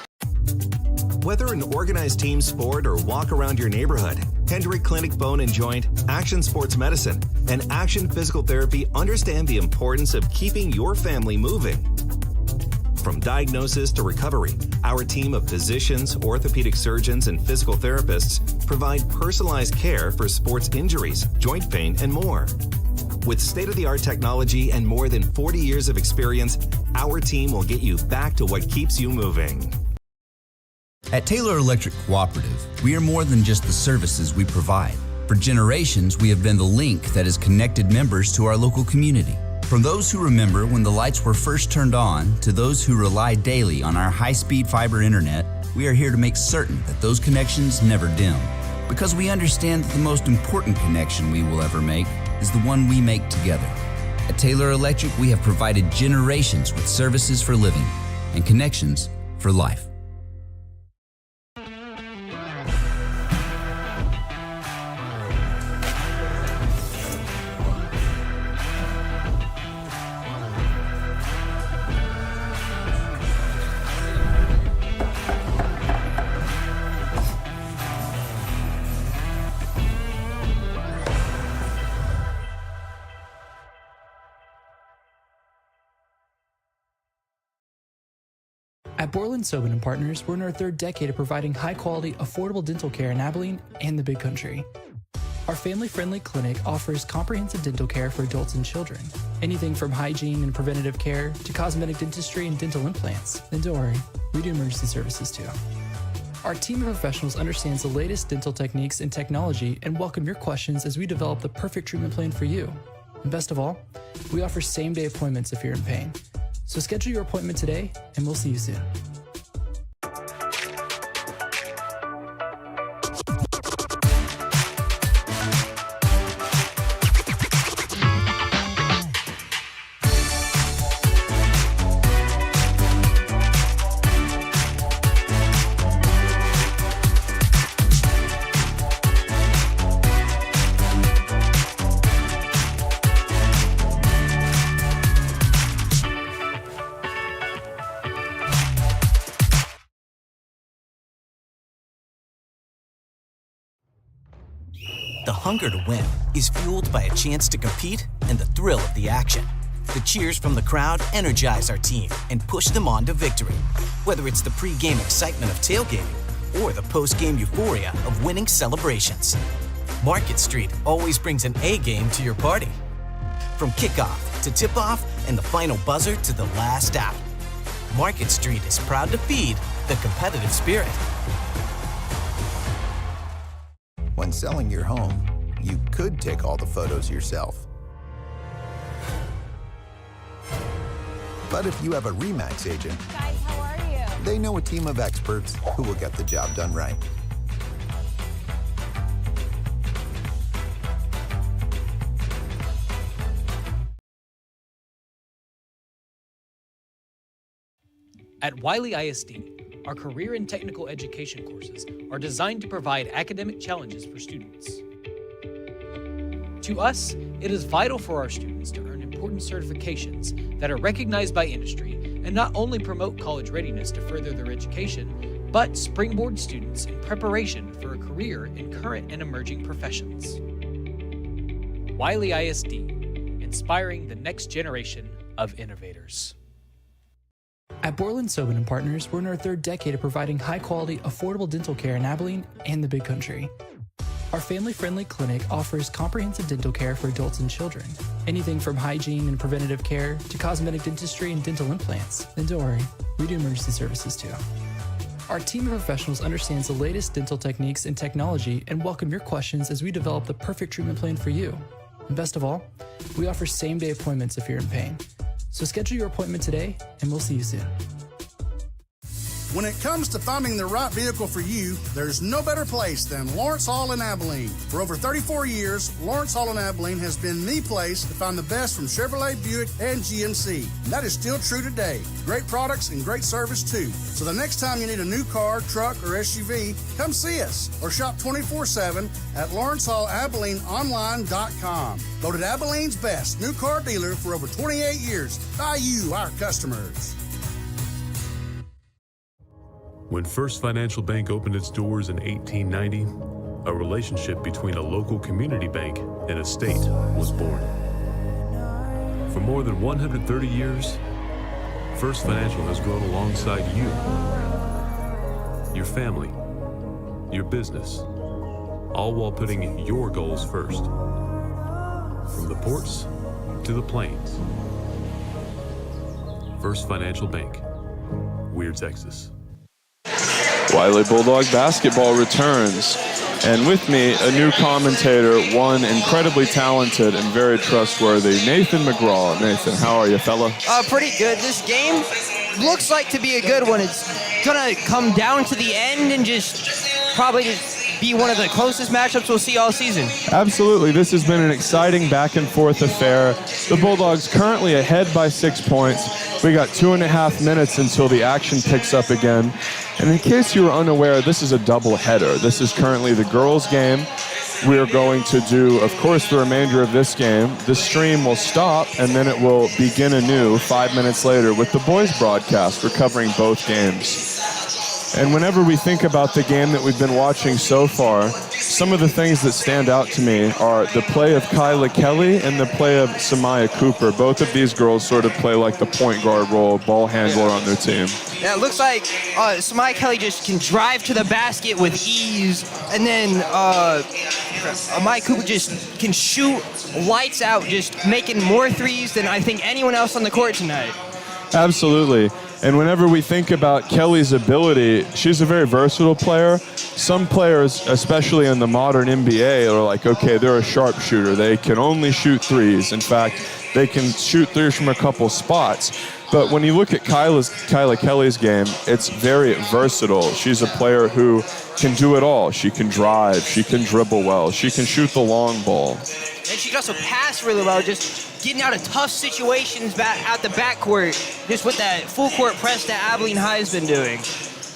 Whether an organized team sport or walk around your neighborhood, Hendrick Clinic Bone and Joint, Action Sports Medicine, and Action Physical Therapy understand the importance of keeping your family moving. From diagnosis to recovery, our team of physicians, orthopedic surgeons, and physical therapists provide personalized care for sports injuries, joint pain, and more. With state-of-the-art technology and more than 40 years of experience, our team will get you back to what keeps you moving. At Taylor Electric Cooperative, we are more than just the services we provide. For generations, we have been the link that has connected members to our local community. From those who remember when the lights were first turned on to those who rely daily on our high-speed fiber internet, we are here to make certain that those connections never dim. Because we understand that the most important connection we will ever make is the one we make together. At Taylor Electric, we have provided generations with services for living and connections for life. At Borland Sobin & Partners, we're in our third decade of providing high-quality, affordable dental care in Abilene and the Big Country. Our family-friendly clinic offers comprehensive dental care for adults and children. Anything from hygiene and preventative care to cosmetic dentistry and dental implants. And don't worry, we do emergency services too. Our team of professionals understands the latest dental techniques and technology and welcome your questions as we develop the perfect treatment plan for you. And best of all, we offer same-day appointments if you're in pain. So schedule your appointment today, and we'll see you soon. The hunger to win is fueled by a chance to compete and the thrill of the action. The cheers from the crowd energize our team and push them on to victory. Whether it's the pre-game excitement of tailgating or the post-game euphoria of winning celebrations, Market Street always brings an A-game to your party. From kickoff to tip-off and the final buzzer to the last out, Market Street is proud to feed the competitive spirit. When selling your home, you could take all the photos yourself. But if you have a RE/MAX agent, guys, how are you? They know a team of experts who will get the job done right. At Wylie ISD, our career and technical education courses are designed to provide academic challenges for students. To us, it is vital for our students to earn important certifications that are recognized by industry and not only promote college readiness to further their education, but springboard students in preparation for a career in current and emerging professions. Wylie ISD, inspiring the next generation of innovators. At Borland Sobin & Partners, we're in our third decade of providing high-quality, affordable dental care in Abilene and the Big Country. Our family-friendly clinic offers comprehensive dental care for adults and children. Anything from hygiene and preventative care to cosmetic dentistry and dental implants. And don't worry, we do emergency services too. Our team of professionals understands the latest dental techniques and technology and welcome your questions as we develop the perfect treatment plan for you. And best of all, we offer same-day appointments if you're in pain. So schedule your appointment today, and we'll see you soon. When it comes to finding the right vehicle for you, there's no better place than Lawrence Hall in Abilene. For over 34 years, Lawrence Hall in Abilene has been the place to find the best from Chevrolet, Buick, and GMC. And that is still true today. Great products and great service too. So the next time you need a new car, truck, or SUV, come see us or shop 24/7 at LawrenceHallAbileneOnline.com. Voted Abilene's best new car dealer for over 28 years by you, our customers. When First Financial Bank opened its doors in 1890, a relationship between a local community bank and a state was born. For more than 130 years, First Financial has grown alongside you, your family, your business, all while putting your goals first. From the ports to the plains, First Financial Bank, Weir, Texas. Wylie Bulldog basketball returns. And with me, a new commentator, one incredibly talented and very trustworthy, Nathan McGraw. Nathan, how are you, fella? Pretty good. This game looks like to be a good one. It's going to come down to the end and probably be one of the closest matchups we'll see all season. Absolutely. This has been an exciting back-and-forth affair. The Bulldogs currently ahead by 6 points. We got 2.5 minutes until the action picks up again. And in case you were unaware, this is a double-header. This is currently the girls' game. We are going to do, of course, the remainder of this game. The stream will stop, and then it will begin anew 5 minutes later with the boys' broadcast. We're covering both games. And whenever we think about the game that we've been watching so far, some of the things that stand out to me are the play of Kyla Kelly and the play of Samaya Cooper. Both of these girls sort of play like the point guard role, ball handler on their team. Yeah, it looks like Samaya Kelly just can drive to the basket with ease, and then Samaya Cooper just can shoot lights out, just making more threes than I think anyone else on the court tonight. Absolutely. And whenever we think about Kelly's ability, she's a very versatile player. Some players, especially in the modern NBA, are like, okay, they're a sharpshooter. They can only shoot threes. In fact, they can shoot threes from a couple spots. But when you look at Kyla Kelly's game, it's very versatile. She's a player who can do it all. She can drive, she can dribble well, she can shoot the long ball. And she can also pass really well, just getting out of tough situations at the backcourt, just with that full court press that Abilene High has been doing.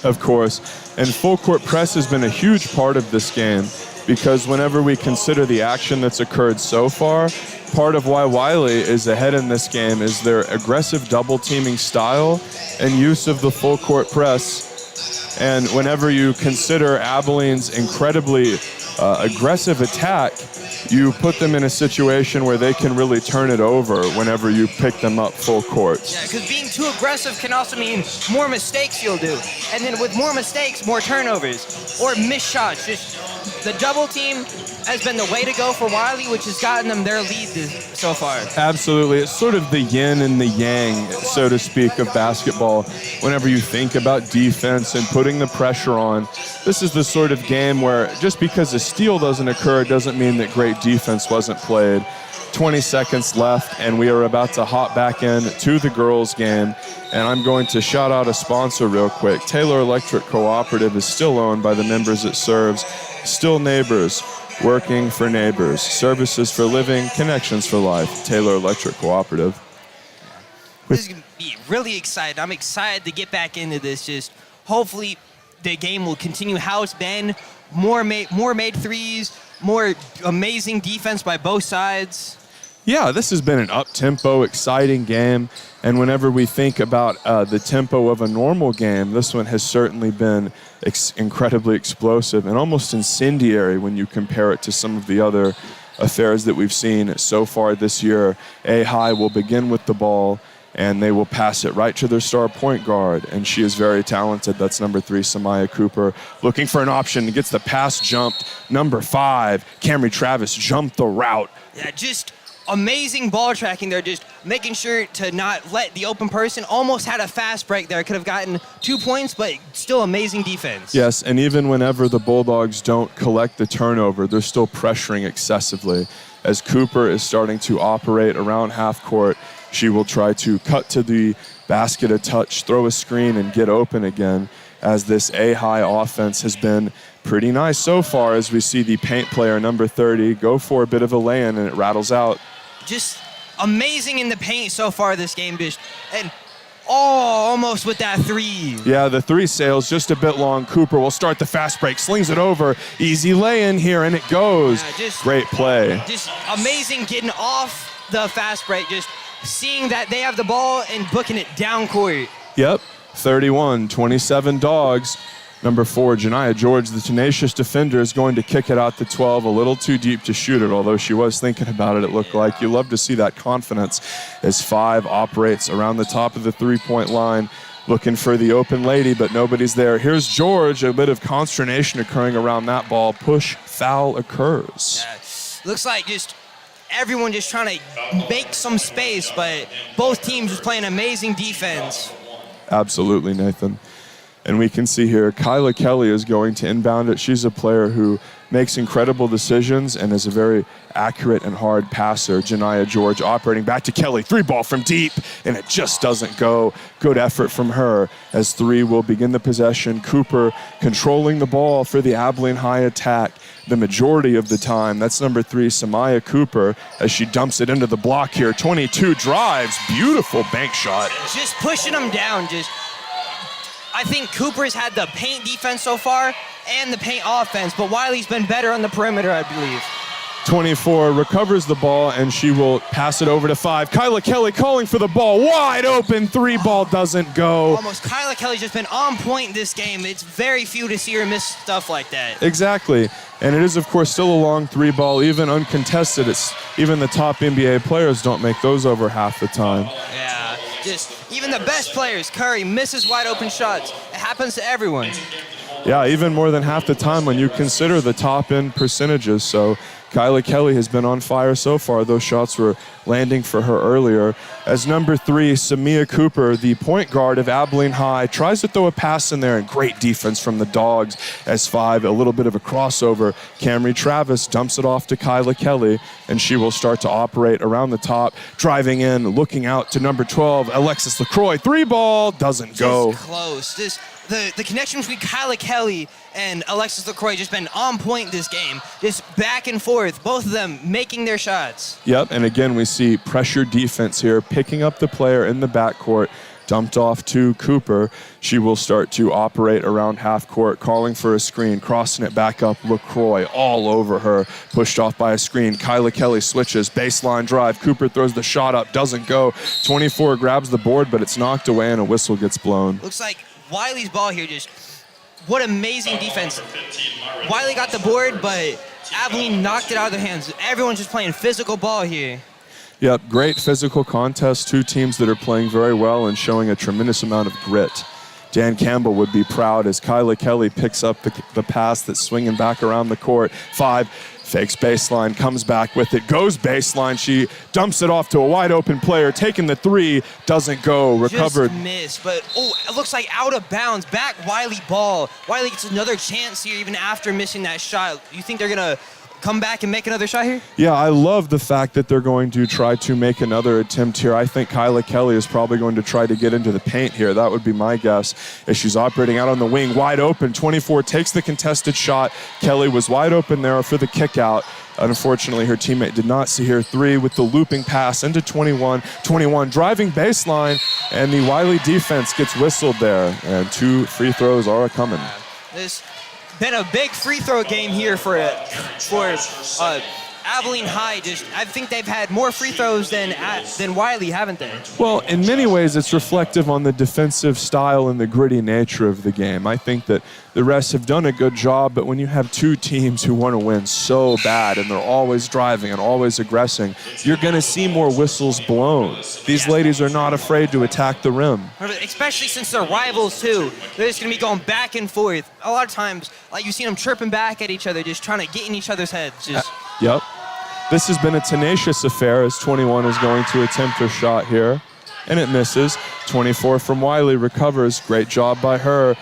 Of course. And full court press has been a huge part of this game, because whenever we consider the action that's occurred so far, part of why Wylie is ahead in this game is their aggressive double teaming style and use of the full court press. And whenever you consider Abilene's incredibly aggressive attack, you put them in a situation where they can really turn it over whenever you pick them up full court. Yeah, because being too aggressive can also mean more mistakes you'll do. And then with more mistakes, more turnovers or missed shots. Just the double team has been the way to go for Wylie, which has gotten them their lead so far. Absolutely. It's sort of the yin and the yang, so to speak, of basketball. Whenever you think about defense and putting the pressure on, this is the sort of game where just because a steal doesn't occur doesn't mean that great defense wasn't played. 20 seconds left, and we are about to hop back in to the girls' game. And I'm going to shout out a sponsor real quick. Taylor Electric Cooperative is still owned by the members it serves. Still neighbors, working for neighbors. Services for living, connections for life. Taylor Electric Cooperative. This is going to be really exciting. I'm excited to get back into this. Just hopefully the game will continue how it's been. More made threes, more amazing defense by both sides. Yeah, this has been an up-tempo, exciting game. And whenever we think about the tempo of a normal game, this one has certainly been incredibly explosive and almost incendiary when you compare it to some of the other affairs that we've seen so far this year. A-High will begin with the ball, and they will pass it right to their star point guard, and she is very talented. That's number 3, Samaya Cooper, looking for an option, gets the pass jumped. Number 5, Camry Travis jumped the route. Yeah, just amazing ball tracking there, just making sure to not let the open person. Almost had a fast break there. Could have gotten 2 points, but still amazing defense. Yes, and even whenever the Bulldogs don't collect the turnover, they're still pressuring excessively. As Cooper is starting to operate around half court, she will try to cut to the basket a touch, throw a screen, and get open again, as this A-High offense has been pretty nice so far, as we see the paint player, number 30, go for a bit of a lay-in, and it rattles out. Just amazing in the paint so far this game, and almost with that 3. Yeah, the 3 sails just a bit long. Cooper will start the fast break, slings it over, easy lay-in here, and it goes. Yeah, great play. Just amazing getting off the fast break, just seeing that they have the ball and booking it down court. Yep, 31-27 Dogs. Number 4, Janiah George, the tenacious defender, is going to kick it out to 12, a little too deep to shoot it, although she was thinking about it, it looked like. You love to see that confidence as 5 operates around the top of the three-point line, looking for the open lady, but nobody's there. Here's George, a bit of consternation occurring around that ball. Push foul occurs. Yeah, looks like just everyone just trying to make some space, but both teams just playing amazing defense. Absolutely, Nathan. And we can see here, Kyla Kelly is going to inbound it. She's a player who makes incredible decisions and is a very accurate and hard passer. Janiyah George operating back to Kelly. 3-ball from deep, and it just doesn't go. Good effort from her as 3 will begin the possession. Cooper controlling the ball for the Abilene High attack the majority of the time. That's number 3, Samaya Cooper, as she dumps it into the block here. 22 drives, beautiful bank shot. Just pushing them down. I think Cooper's had the paint defense so far and the paint offense, but Wylie's been better on the perimeter, I believe. 24 recovers the ball, and she will pass it over to 5. Kyla Kelly calling for the ball. Wide open. 3-ball doesn't go. Almost. Kyla Kelly's just been on point this game. It's very few to see her miss stuff like that. Exactly. And it is, of course, still a long 3-ball, even uncontested. Even the top NBA players don't make those over half the time. Yeah. Even the best players, Curry, misses wide open shots. It happens to everyone. Yeah, even more than half the time when you consider the top end percentages. So Kyla Kelly has been on fire so far. Those shots were landing for her earlier. As number 3, Samia Cooper, the point guard of Abilene High, tries to throw a pass in there, and great defense from the Dogs. As 5, a little bit of a crossover. Camry Travis dumps it off to Kyla Kelly, and she will start to operate around the top, driving in, looking out to number 12, Alexis LaCroix. 3-ball, doesn't go. Just close. The connection between Kyla Kelly and Alexis LaCroix just been on point this game. Just back and forth, both of them making their shots. Yep, and again we see pressure defense here, picking up the player in the backcourt, dumped off to Cooper. She will start to operate around half court, calling for a screen, crossing it back up. LaCroix all over her, pushed off by a screen. Kyla Kelly switches, baseline drive. Cooper throws the shot up, doesn't go. 24 grabs the board, but it's knocked away and a whistle gets blown. Looks like Wylie's ball here, what amazing defense. Wylie got the board, but Abilene knocked it out of their hands. Everyone's just playing physical ball here. Yep, great physical contest. 2 teams that are playing very well and showing a tremendous amount of grit. Dan Campbell would be proud as Kyla Kelly picks up the pass that's swinging back around the court. 5, fakes baseline, comes back with it, goes baseline. She dumps it off to a wide open player, taking the 3, doesn't go, recovered. Just missed, but it looks like out of bounds. Back Wylie ball. Wylie gets another chance here even after missing that shot. You think they're going to come back and make another shot here? Yeah, I love the fact that they're going to try to make another attempt here. I think Kyla Kelly is probably going to try to get into the paint here. That would be my guess, as she's operating out on the wing, wide open. 24 takes the contested shot. Kelly was wide open there for the kick out. Unfortunately, her teammate did not see her. 3 with the looping pass into 21. 21 driving baseline, and the Wylie defense gets whistled there, and 2 free throws are coming. This been a big free throw game here for Abilene High. I think they've had more free throws than Wylie, haven't they? Well, in many ways, it's reflective on the defensive style and the gritty nature of the game. I think that the refs have done a good job, but when you have 2 teams who want to win so bad and they're always driving and always aggressing, you're going to see more whistles blown. These ladies are not afraid to attack the rim. Especially since they're rivals, too. They're just going to be going back and forth. A lot of times, like you've seen them chirping back at each other, just trying to get in each other's heads. Yep. This has been a tenacious affair as 21 is going to attempt her shot here, and it misses. 24 from Wylie recovers. Great job by her.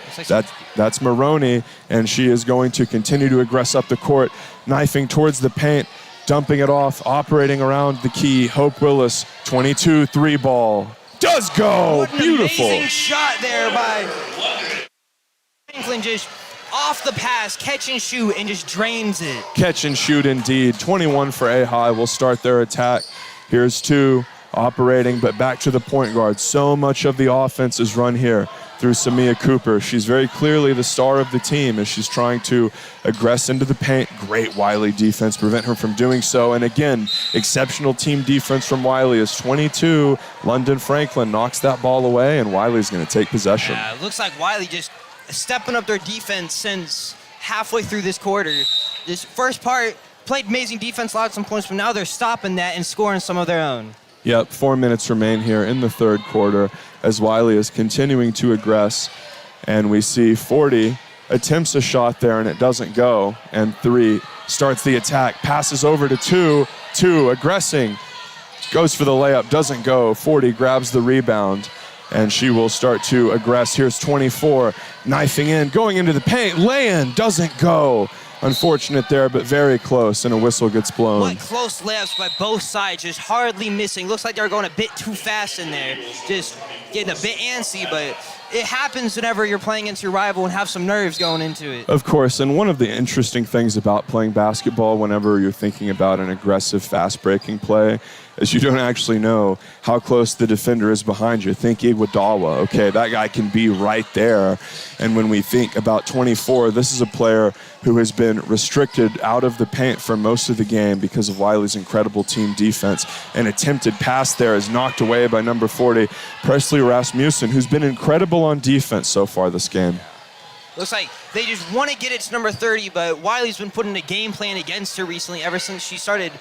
That's Maroney, and she is going to continue to aggress up the court, knifing towards the paint, dumping it off, operating around the key. Hope Willis, 22, 3-ball. Does go! What an Beautiful. Amazing shot there by Franklin, just off the pass, catch and shoot, and just drains it. Catch and shoot indeed. 21 for A-High will start their attack. Here's 2 operating, but back to the point guard. So much of the offense is run here through Samia Cooper. She's very clearly the star of the team as she's trying to aggress into the paint. Great Wylie defense, prevent her from doing so. And again, exceptional team defense from Wylie as 22. London Franklin knocks that ball away, and Wylie's going to take possession. Yeah, it looks like Wylie just stepping up their defense since halfway through this quarter. This first part, played amazing defense, allowed some points, but now they're stopping that and scoring some of their own. Yep, 4 minutes remain here in the third quarter as Wylie is continuing to aggress. And we see 40 attempts a shot there and it doesn't go. And 3 starts the attack, passes over to 2, 2, aggressing, goes for the layup, doesn't go. 40 grabs the rebound, and she will start to aggress. Here's 24, knifing in, going into the paint, lay-in, doesn't go. Unfortunate there, but very close, and a whistle gets blown. What close layups by both sides, just hardly missing. Looks like they're going a bit too fast in there. Just getting a bit antsy, but it happens whenever you're playing against your rival and have some nerves going into it. Of course, and one of the interesting things about playing basketball whenever you're thinking about an aggressive, fast-breaking play is you don't actually know how close the defender is behind you. Think Iguodala, okay, that guy can be right there. And when we think about 24, this is a player who has been restricted out of the paint for most of the game because of Wylie's incredible team defense. An attempted pass there is knocked away by number 40, Presley Rasmussen, who's been incredible on defense so far this game. Looks like they just want to get it to number 30, but Wylie's been putting a game plan against her recently ever since she started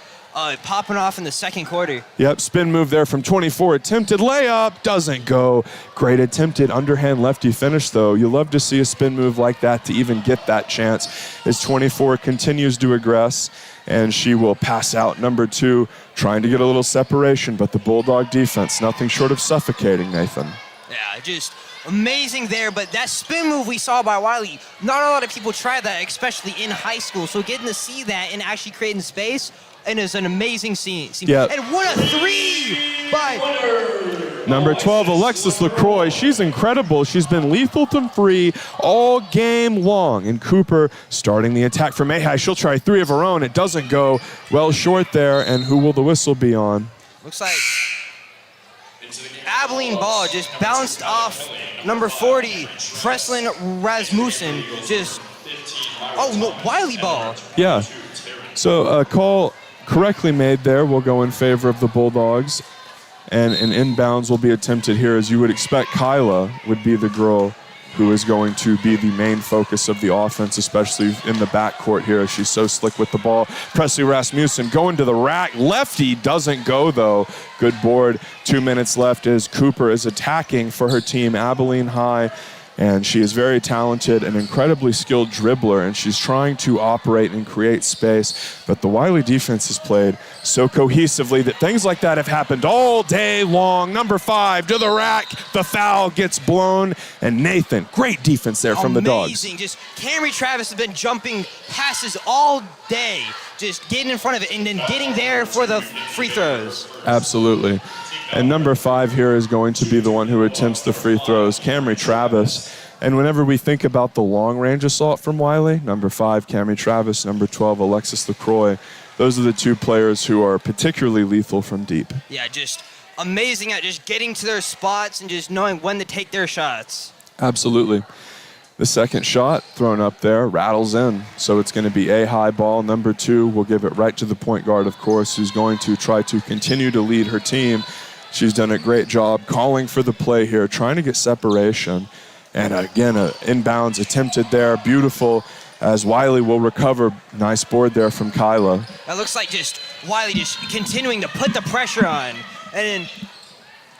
popping off in the second quarter. Yep, spin move there from 24. Attempted layup, doesn't go. Great attempted underhand lefty finish, though. You love to see a spin move like that to even get that chance as 24 continues to aggress, and she will pass out number 2, trying to get a little separation, but the Bulldog defense, nothing short of suffocating, Nathan. Yeah, just amazing there, but that spin move we saw by Wylie, not a lot of people try that, especially in high school, so getting to see that and actually creating space, and it's an amazing scene. Yep. And what a 3 by number 12, Alexis LaCroix. She's incredible. She's been lethal from free all game long. And Cooper starting the attack from Ahai. She'll try 3 of her own. It doesn't go. Well short there. And who will the whistle be on? Looks like Abilene ball just bounced off number 40, Presley Rasmussen. Just, oh no, Wylie ball. Yeah. So a call correctly made there will go in favor of the Bulldogs, and an inbounds will be attempted here. As you would expect, Kyla would be the girl who is going to be the main focus of the offense, especially in the backcourt here. She's so slick with the ball. Presley Rasmussen going to the rack. Lefty doesn't go, though. Good board. 2 minutes left as Cooper is attacking for her team, Abilene High. And she is very talented, an incredibly skilled dribbler, and she's trying to operate and create space. But the Wylie defense has played so cohesively that things like that have happened all day long. Number 5 to the rack. The foul gets blown. And Nathan, great defense there from the Dogs. Amazing. Just Camry Travis has been jumping passes all day, just getting in front of it and then getting there for the free throws. Absolutely. And number 5 here is going to be the one who attempts the free throws, Camry Travis. And whenever we think about the long-range assault from Wylie, number 5, Camry Travis, number 12, Alexis LaCroix, those are the 2 players who are particularly lethal from deep. Yeah, just amazing at just getting to their spots and just knowing when to take their shots. Absolutely. The second shot thrown up there rattles in. So it's going to be a high ball. Number 2 will give it right to the point guard, of course, who's going to try to continue to lead her team. She's done a great job calling for the play here, trying to get separation. And again, inbounds attempted there. Beautiful as Wylie will recover. Nice board there from Kyla. That looks like just Wylie just continuing to put the pressure on. And then,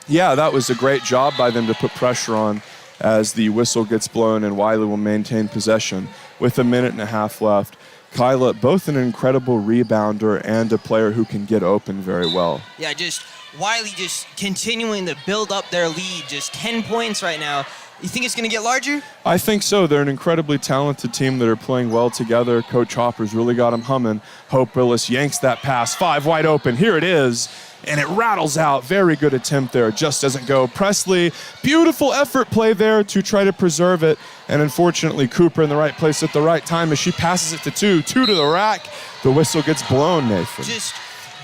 yeah, that was a great job by them to put pressure on as the whistle gets blown and Wylie will maintain possession. With a minute and a half left, Kyla, both an incredible rebounder and a player who can get open very well. Yeah, just Wylie just continuing to build up their lead. Just 10 points right now. You think it's going to get larger? I think so. They're an incredibly talented team that are playing well together. Coach Hopper's really got them humming. Hope Willis yanks that pass. 5 wide open. Here it is. And it rattles out. Very good attempt there. Just doesn't go. Presley, beautiful effort play there to try to preserve it. And unfortunately, Cooper in the right place at the right time as she passes it to 2. 2 to the rack. The whistle gets blown, Nathan. Just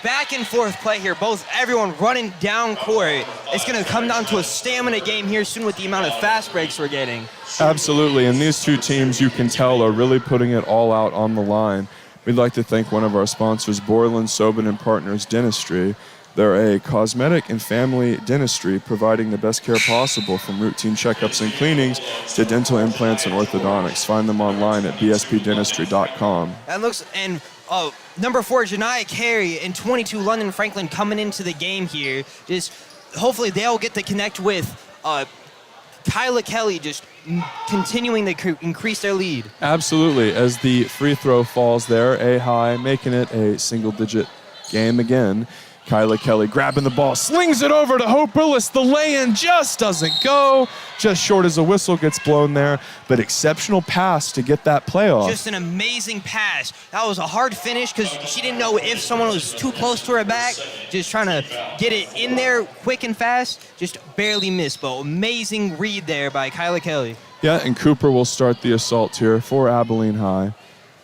back and forth play here. Everyone running down court. It's going to come down to a stamina game here soon with the amount of fast breaks we're getting. Absolutely. And these 2 teams, you can tell, are really putting it all out on the line. We'd like to thank one of our sponsors, Borland, Sobin and Partners Dentistry. They're a cosmetic and family dentistry providing the best care possible from routine checkups and cleanings to dental implants and orthodontics. Find them online at bspdentistry.com. And number 4, Janiyah Carey, and 22, London Franklin coming into the game here. Just hopefully they'll get to connect with Kyla Kelly, just continuing to increase their lead. Absolutely. As the free throw falls there, A high, making it a single-digit game again. Kyla Kelly grabbing the ball, slings it over to Hope Willis. The lay-in just doesn't go. Just short as a whistle gets blown there, but exceptional pass to get that play off. Just an amazing pass. That was a hard finish because she didn't know if someone was too close to her back. Just trying to get it in there quick and fast. Just barely missed, but amazing read there by Kyla Kelly. Yeah, and Cooper will start the assault here for Abilene High.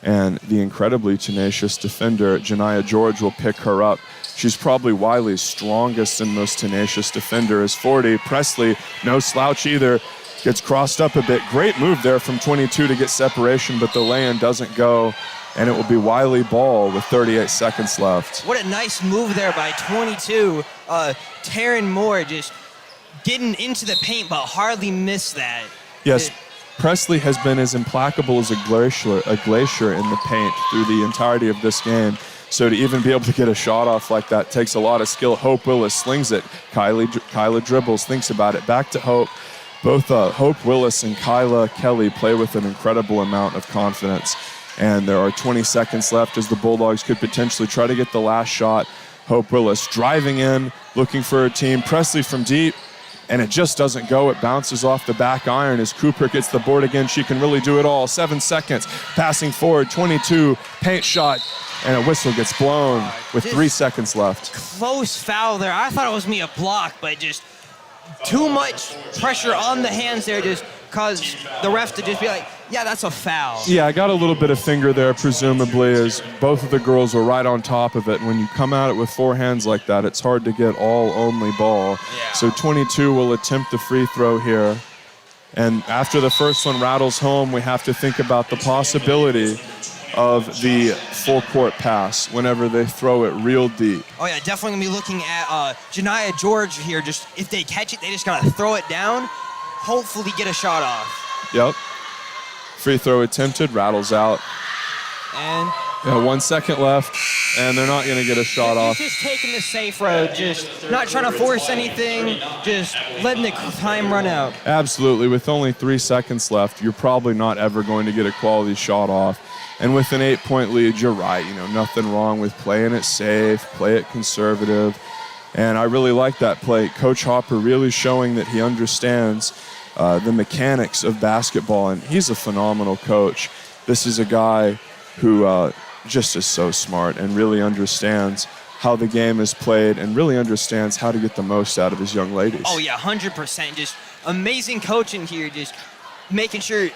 And the incredibly tenacious defender, Janiah George, will pick her up. She's probably Wylie's strongest and most tenacious defender is 40. Presley, no slouch either, gets crossed up a bit. Great move there from 22 to get separation, but the lay-in doesn't go, and it will be Wylie ball with 38 seconds left. What a nice move there by 22. Taryn Moore just getting into the paint, but hardly missed that. Yes, Presley has been as implacable as a glacier in the paint through the entirety of this game. So to even be able to get a shot off like that takes a lot of skill. Hope Willis slings it. Kyla dribbles, thinks about it. Back to Hope. Both Hope Willis and Kyla Kelly play with an incredible amount of confidence. And there are 20 seconds left as the Bulldogs could potentially try to get the last shot. Hope Willis driving in, looking for her team. Presley from deep. And it just doesn't go. It bounces off the back iron as Cooper gets the board again. She can really do it all. 7 seconds. Passing forward, 22. Paint shot. And a whistle gets blown with 3 seconds left. Close foul there. I thought it was me a block, but just too much pressure on the hands there just caused the ref to just be like, yeah, that's a foul. Yeah, I got a little bit of finger there, presumably, as both of the girls were right on top of it. And when you come at it with 4 hands like that, it's hard to get all only ball. Yeah. So 22 will attempt the free throw here. And after the first one rattles home, we have to think about the possibility of the full court pass whenever they throw it real deep. Oh yeah, definitely gonna be looking at Janiah George here. Just if they catch it, they just gotta throw it down, hopefully get a shot off. Yep. Free throw attempted, rattles out. And 1 second left, and they're not gonna get a shot off. Just taking the safe road, just not trying to force anything, just letting the time run out. Absolutely, with only 3 seconds left, you're probably not ever going to get a quality shot off. And with an 8-point lead, you're right. Nothing wrong with playing it safe, play it conservative. And I really like that play. Coach Hopper really showing that he understands the mechanics of basketball, and he's a phenomenal coach. This is a guy who just is so smart and really understands how the game is played and really understands how to get the most out of his young ladies. Oh yeah, 100%. Just amazing coaching here, just making sure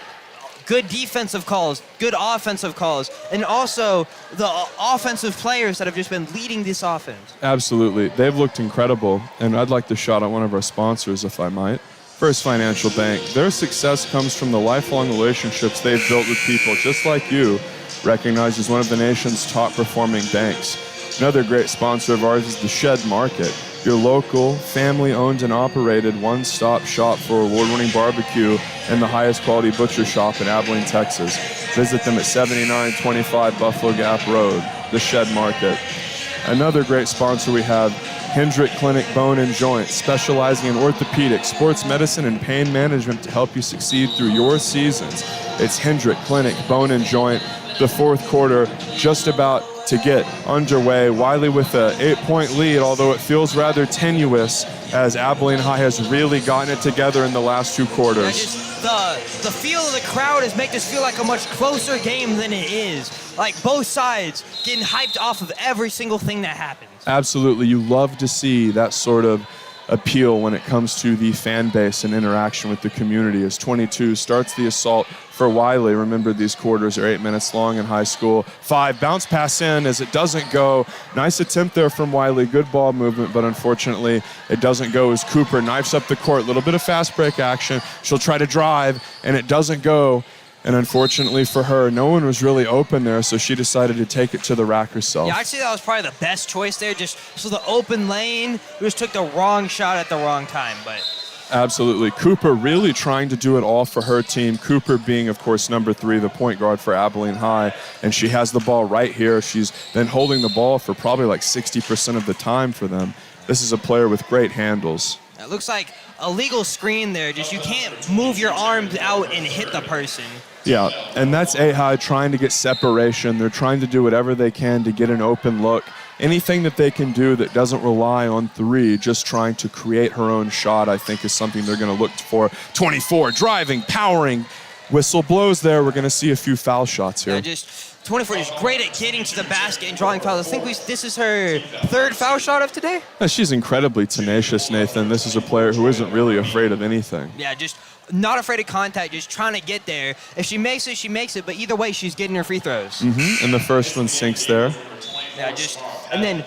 good defensive calls, good offensive calls, and also the offensive players that have just been leading this offense. Absolutely. They've looked incredible, and I'd like to shout out one of our sponsors, if I might. First Financial Bank. Their success comes from the lifelong relationships they've built with people just like you, recognized as one of the nation's top-performing banks. Another great sponsor of ours is the Shed Market, your local, family-owned and operated one-stop shop for award-winning barbecue and the highest quality butcher shop in Abilene, Texas. Visit them at 7925 Buffalo Gap Road, the Shed Market. Another great sponsor we have, Hendrick Clinic Bone and Joint, specializing in orthopedic, sports medicine, and pain management to help you succeed through your seasons. It's Hendrick Clinic Bone and Joint. The fourth quarter just about to get underway. Wylie with an 8-point lead, although it feels rather tenuous as Abilene High has really gotten it together in the last 2 quarters. The feel of the crowd has made this feel like a much closer game than it is. Like both sides getting hyped off of every single thing that happens. Absolutely. You love to see that sort of appeal when it comes to the fan base and interaction with the community as 22 starts the assault for Wylie. Remember, these quarters are 8 minutes long in high school. 5, bounce pass in as it doesn't go. Nice attempt there from Wylie. Good ball movement, but unfortunately it doesn't go as Cooper knifes up the court. A little bit of fast break action. She'll try to drive, and it doesn't go. And unfortunately for her, no one was really open there, so she decided to take it to the rack herself. Yeah, I'd say that was probably the best choice there. Just so the open lane, just took the wrong shot at the wrong time. But absolutely. Cooper really trying to do it all for her team. Cooper being, of course, number 3, the point guard for Abilene High. And she has the ball right here. She's been holding the ball for probably like 60% of the time for them. This is a player with great handles. It looks like a legal screen there. Just you can't move your arms out and hit the person. Yeah, and that's A-High trying to get separation. They're trying to do whatever they can to get an open look anything that they can do that doesn't rely on three, just trying to create her own shot, I think is something they're going to look for. 24, driving, powering, whistle blows there. We're going to see a few foul shots here. Yeah, just 24 is great at getting to the basket and drawing fouls. I think this is her third foul shot of today. Yeah, she's incredibly tenacious, Nathan. This is a player who isn't really afraid of anything. Yeah, just not afraid of contact, just trying to get there. If she makes it, she makes it, but either way, she's getting her free throws. And the first one sinks there. Yeah, and then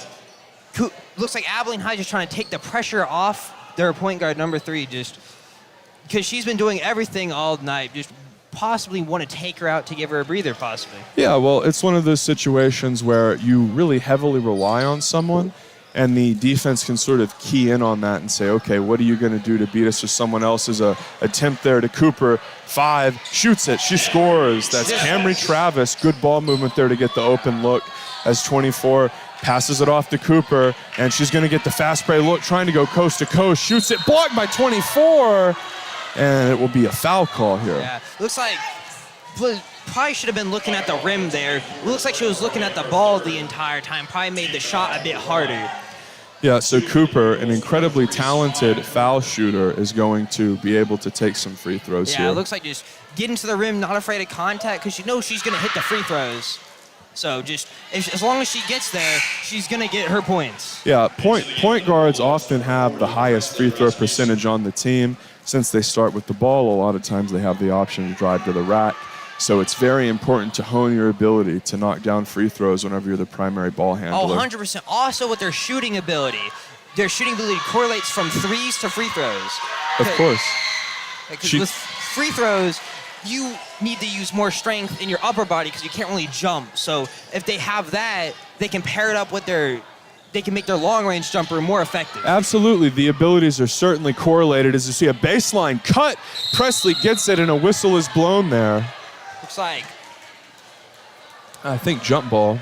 looks like Abilene High just trying to take the pressure off their point guard, number 3, just because she's been doing everything all night, just possibly want to take her out to give her a breather, possibly. Yeah, well, it's one of those situations where you really heavily rely on someone, and the defense can sort of key in on that and say, okay, what are you going to do to beat us? Or someone else's attempt there to Cooper. 5, shoots it, she scores. That's Camry Travis. Good ball movement there to get the open look as 24 passes it off to Cooper, and she's going to get the fast break look, trying to go coast to coast. Shoots it, blocked by 24, and it will be a foul call here. Yeah, looks like probably should have been looking at the rim there. It looks like she was looking at the ball the entire time. Probably made the shot a bit harder. Yeah, so Cooper, an incredibly talented foul shooter, is going to be able to take some free throws here. Yeah, it looks like just getting to the rim, not afraid of contact, because she knows she's going to hit the free throws. So as long as she gets there, she's going to get her points. Yeah, point guards often have the highest free throw percentage on the team. Since they start with the ball, a lot of times they have the option to drive to the rack. So it's very important to hone your ability to knock down free throws whenever you're the primary ball handler. 100%. Also with their shooting ability. Their shooting ability correlates from threes to free throws. Of course. Because with free throws, you need to use more strength in your upper body because you can't really jump. So if they have that, they can pair it up with they can make their long-range jumper more effective. Absolutely. The abilities are certainly correlated. As you see a baseline cut, Presley gets it, and a whistle is blown there. Looks like, I think jump ball.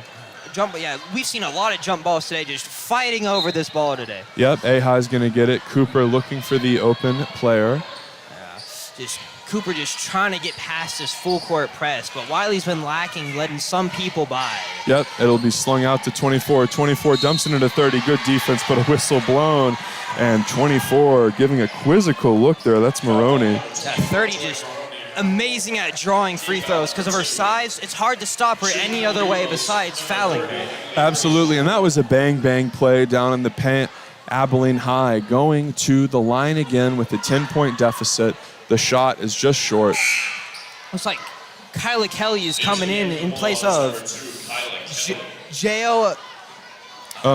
Yeah, we've seen a lot of jump balls today, just fighting over this ball today. Yep, A-High's going to get it. Cooper looking for the open player. Yeah, Cooper just trying to get past this full court press, but Wylie's been lacking, letting some people by. Yep, it'll be slung out to 24. 24 dumps it into 30. Good defense, but a whistle blown. And 24 giving a quizzical look there. That's Maroney. Yeah, 30 just amazing at drawing free throws. Because of her size, it's hard to stop her any other way besides fouling her. Absolutely, and that was a bang-bang play down in the paint. Abilene High going to the line again with a 10-point deficit. The shot is just short. Looks like Kyla Kelly is coming in place of J.O.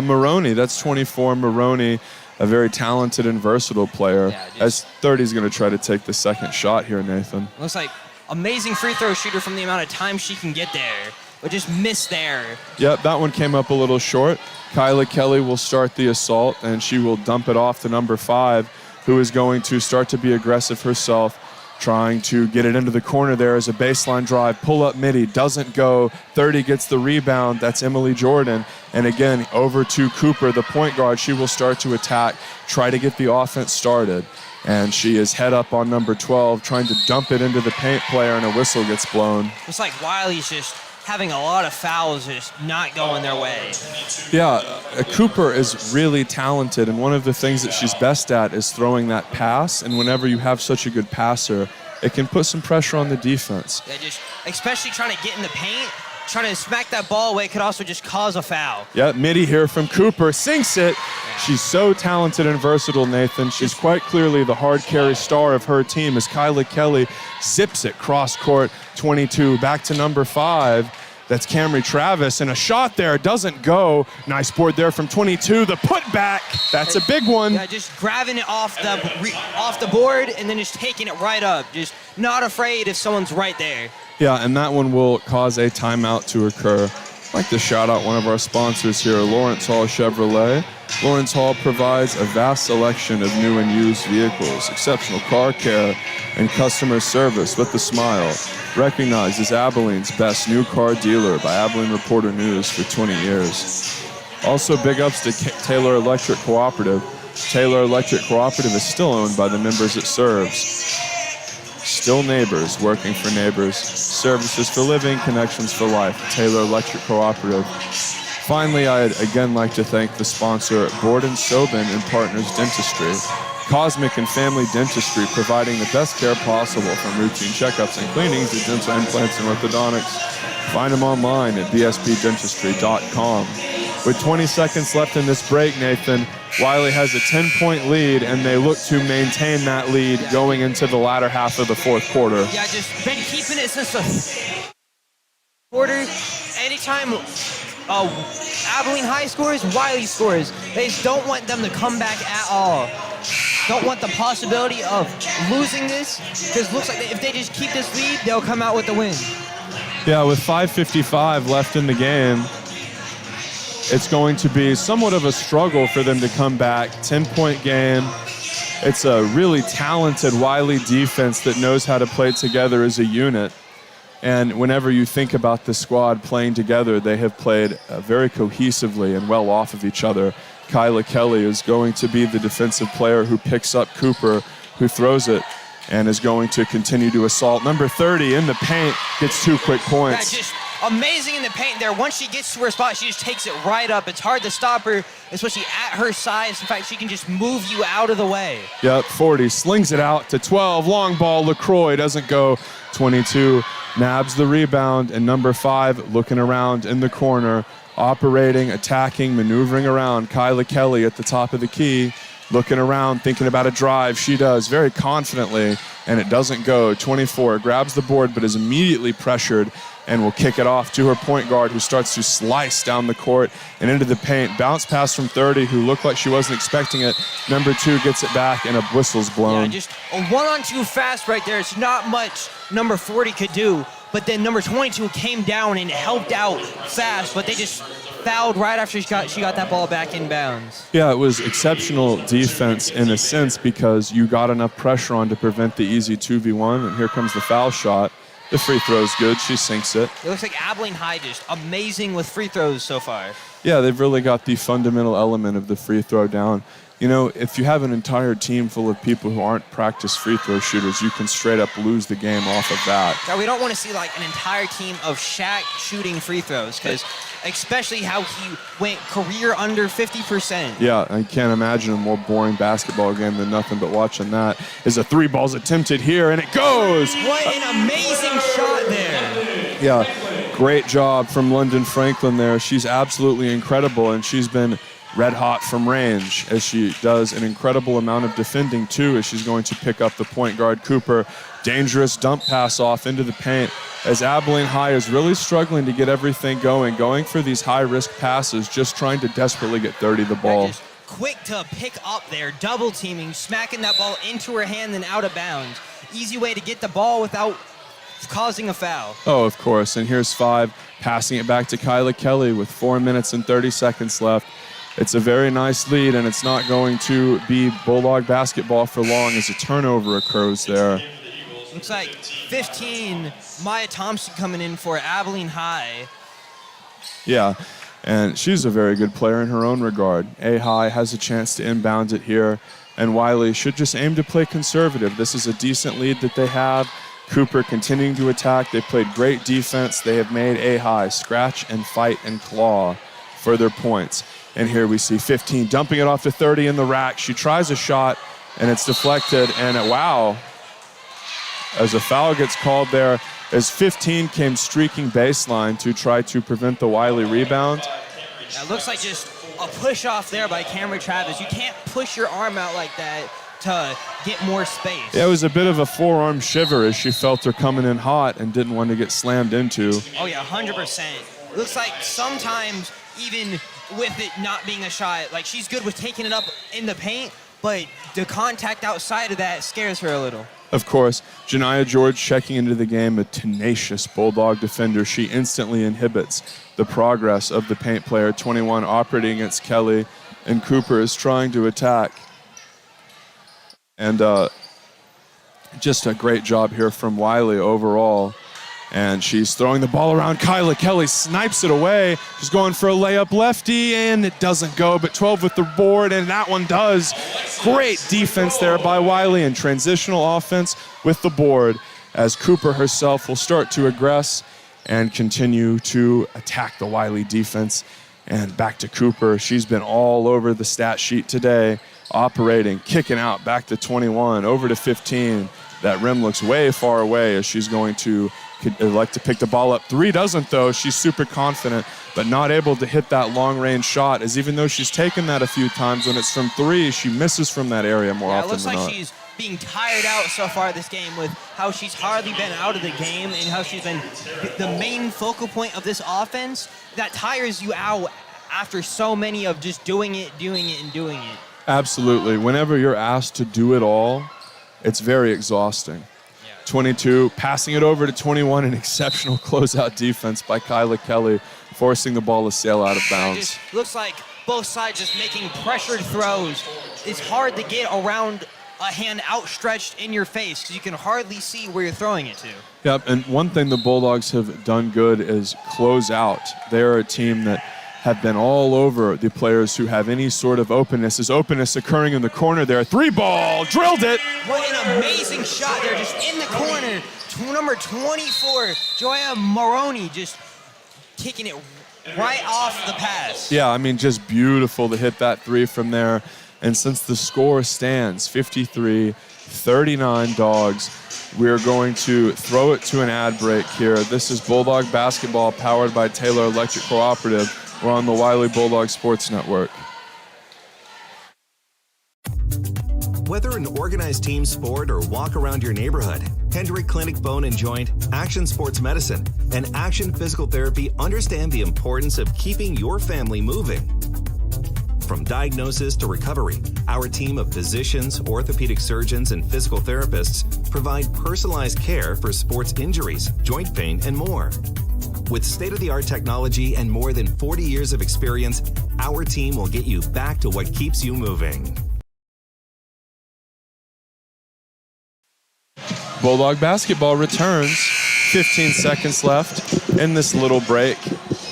Maroney, that's 24. Maroney, a very talented and versatile player. Yeah, as 30 is going to try to take the second shot here, Nathan. Looks like amazing free throw shooter from the amount of time she can get there, but just missed there. Yep, that one came up a little short. Kyla Kelly will start the assault, and she will dump it off to number 5, who is going to start to be aggressive herself, trying to get it into the corner there as a baseline drive. Pull up midi, doesn't go. 30 gets the rebound. That's Emily Jordan. And again, over to Cooper, the point guard. She will start to attack, try to get the offense started. And she is head up on number 12, trying to dump it into the paint player, and a whistle gets blown. It's like Wylie's just having a lot of fouls just not going their way. Yeah, Cooper is really talented, and one of the things that she's best at is throwing that pass, and whenever you have such a good passer, it can put some pressure on the defense. Yeah, just especially trying to get in the paint, trying to smack that ball away could also just cause a foul. Yeah, midi here from Cooper, sinks it. Yeah. She's so talented and versatile, Nathan. She's quite clearly the hard carry star of her team as Kyla Kelly zips it cross court. 22 back to number 5. That's Camry Travis, and a shot there doesn't go. Nice board there from 22. The putback, that's a big one. Yeah, just grabbing it off the board and then just taking it right up. Just not afraid if someone's right there. Yeah, and that one will cause a timeout to occur. I'd like to shout out one of our sponsors here, Lawrence Hall Chevrolet. Lawrence Hall provides a vast selection of new and used vehicles, exceptional car care, and customer service with a smile. Recognized as Abilene's best new car dealer by Abilene Reporter News for 20 years. Also, big ups to Taylor Electric Cooperative. Taylor Electric Cooperative is still owned by the members it serves. Still neighbors, working for neighbors. Services for living, connections for life. Taylor Electric Cooperative. Finally, I'd again like to thank the sponsor, Borden Sobin and Partners Dentistry. Cosmic and Family Dentistry, providing the best care possible from routine checkups and cleanings to dental implants and orthodontics. Find them online at bsbdentistry.com. With 20 seconds left in this break, Nathan, Wylie has a 10-point lead, and they look to maintain that lead going into the latter half of the fourth quarter. Yeah, just been keeping it since the quarter. Anytime Abilene High scores, Wylie scores. They just don't want them to come back at all. Don't want the possibility of losing this, because it looks like if they just keep this lead, they'll come out with the win. Yeah, with 5:55 left in the game, it's going to be somewhat of a struggle for them to come back. 10-point game. It's a really talented Wylie defense that knows how to play together as a unit. And whenever you think about the squad playing together, they have played very cohesively and well off of each other. Kyla Kelly is going to be the defensive player who picks up Cooper, who throws it, and is going to continue to assault. Number 30 in the paint gets 2 quick points. Yeah, just amazing in the paint there. Once she gets to her spot, she just takes it right up. It's hard to stop her, especially at her size. In fact, she can just move you out of the way. Yep, 40 slings it out to 12. Long ball, LaCroix doesn't go. 22 nabs the rebound, and number 5 looking around in the corner, operating, attacking, maneuvering around. Kyla Kelly at the top of the key, looking around, thinking about a drive. She does very confidently, and it doesn't go. 24 grabs the board, but is immediately pressured and will kick it off to her point guard, who starts to slice down the court and into the paint. Bounce pass from 30, who looked like she wasn't expecting it. Number 2 gets it back, and a whistle's blown. Yeah, just a 1-on-2 fast right there. It's not much number 40 could do, but then number 22 came down and helped out fast, but they just fouled right after she got that ball back in bounds. Yeah, it was exceptional defense in a sense, because you got enough pressure on to prevent the easy 2v1, and here comes the foul shot. The free throw's good. She sinks it. It looks like Abilene High just amazing with free throws so far. Yeah, they've really got the fundamental element of the free throw down. You know, if you have an entire team full of people who aren't practiced free throw shooters, you can straight up lose the game off of that. Now, we don't want to see like an entire team of Shaq shooting free throws, because especially how he went career under 50%. Yeah, I can't imagine a more boring basketball game than nothing but watching that. Is a 3 balls attempted here, and it goes! What an amazing shot there. Yeah, great job from London Franklin there. She's absolutely incredible, and she's been red hot from range, as she does an incredible amount of defending too, as she's going to pick up the point guard Cooper. Dangerous dump pass off into the paint, as Abilene High is really struggling to get everything going for these high-risk passes, just trying to desperately get 30 the ball. Just quick to pick up there, double teaming, smacking that ball into her hand and out of bounds. Easy way to get the ball without causing a foul. Oh, of course, and here's 5, passing it back to Kyla Kelly with 4 minutes and 30 seconds left. It's a very nice lead, and it's not going to be Bulldog basketball for long as a turnover occurs there. Looks like 15, Maya Thompson coming in for Abilene High. Yeah, and she's a very good player in her own regard. A-High has a chance to inbound it here, and Wylie should just aim to play conservative. This is a decent lead that they have. Cooper continuing to attack. They played great defense. They have made A-High scratch and fight and claw for their points. And here we see 15 dumping it off to 30 in the rack. She tries a shot, and it's deflected, and wow, as a foul gets called there, as 15 came streaking baseline to try to prevent the Wylie rebound. It looks like just a push off there by Cameron Travis. You can't push your arm out like that to get more space. Yeah, it was a bit of a forearm shiver as she felt her coming in hot and didn't want to get slammed into. Oh yeah, 100%. It looks like sometimes even with it not being a shot, like she's good with taking it up in the paint, but the contact outside of that scares her a little. Of course, Janiah George checking into the game, a tenacious Bulldog defender. She instantly inhibits the progress of the paint player. 21 operating against Kelly, and Cooper is trying to attack. And just a great job here from Wylie overall. And she's throwing the ball around. Kyla Kelly snipes it away. She's going for a layup lefty, and it doesn't go, but 12 with the board, and that one does. Great defense there by Wylie, and transitional offense with the board, as Cooper herself will start to aggress and continue to attack the Wylie defense. And back to Cooper. She's been all over the stat sheet today, operating, kicking out, back to 21, over to 15. That rim looks way far away as she's going to like to pick the ball up. 3 doesn't, though. She's super confident, but not able to hit that long-range shot, as even though she's taken that a few times, when it's from 3, she misses from that area more often than not. It looks like she's being tired out so far this game, with how she's hardly been out of the game and how she's been the main focal point of this offense. That tires you out after so many of just doing it. Absolutely. Whenever you're asked to do it all, it's very exhausting. 22, passing it over to 21, an exceptional closeout defense by Kyla Kelly, forcing the ball to sail out of bounds. It just looks like both sides just making pressured throws. It's hard to get around a hand outstretched in your face because you can hardly see where you're throwing it to. Yep, and one thing the Bulldogs have done good is close out. They're a team that have been all over the players who have any sort of openness. Is openness occurring in the corner there? 3-ball, drilled it. What an amazing shot there, just in the corner. Number 24, Joya Maroney, just kicking it right off the pass. Yeah, I mean, just beautiful to hit that 3 from there. And since the score stands 53-39 Dogs, we're going to throw it to an ad break here. This is Bulldog Basketball, powered by Taylor Electric Cooperative. We're on the Wylie Bulldog Sports Network. Whether an organized team sport or walk around your neighborhood, Hendrick Clinic Bone and Joint, Action Sports Medicine, and Action Physical Therapy understand the importance of keeping your family moving. From diagnosis to recovery, our team of physicians, orthopedic surgeons, and physical therapists provide personalized care for sports injuries, joint pain, and more. With state-of-the-art technology and more than 40 years of experience, our team will get you back to what keeps you moving. Bulldog basketball returns. 15 seconds left in this little break.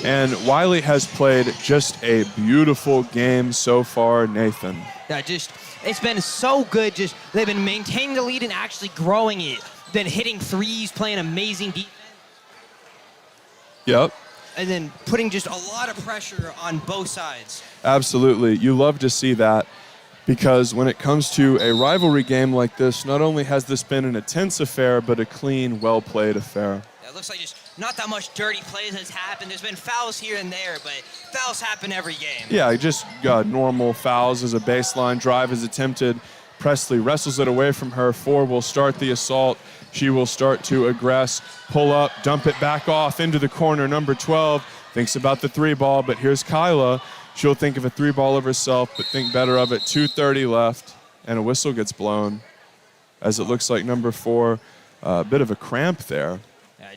And Wylie has played just a beautiful game so far, Nathan. Yeah, it's been so good. They've been maintaining the lead and actually growing it. Been hitting threes, playing amazing defense. Yep. And then putting just a lot of pressure on both sides. Absolutely. You love to see that, because when it comes to a rivalry game like this, not only has this been an intense affair, but a clean, well-played affair. Yeah, it looks like just not that much dirty plays has happened. There's been fouls here and there, but fouls happen every game. Yeah, just normal fouls as a baseline drive is attempted. Presley wrestles it away from her. 4 will start the assault. She will start to aggress, pull up, dump it back off into the corner. Number 12 thinks about the 3-ball, but here's Kyla. She'll think of a 3-ball of herself, but think better of it. 2:30 left, and a whistle gets blown, as it looks like number 4, a bit of a cramp there. Yeah,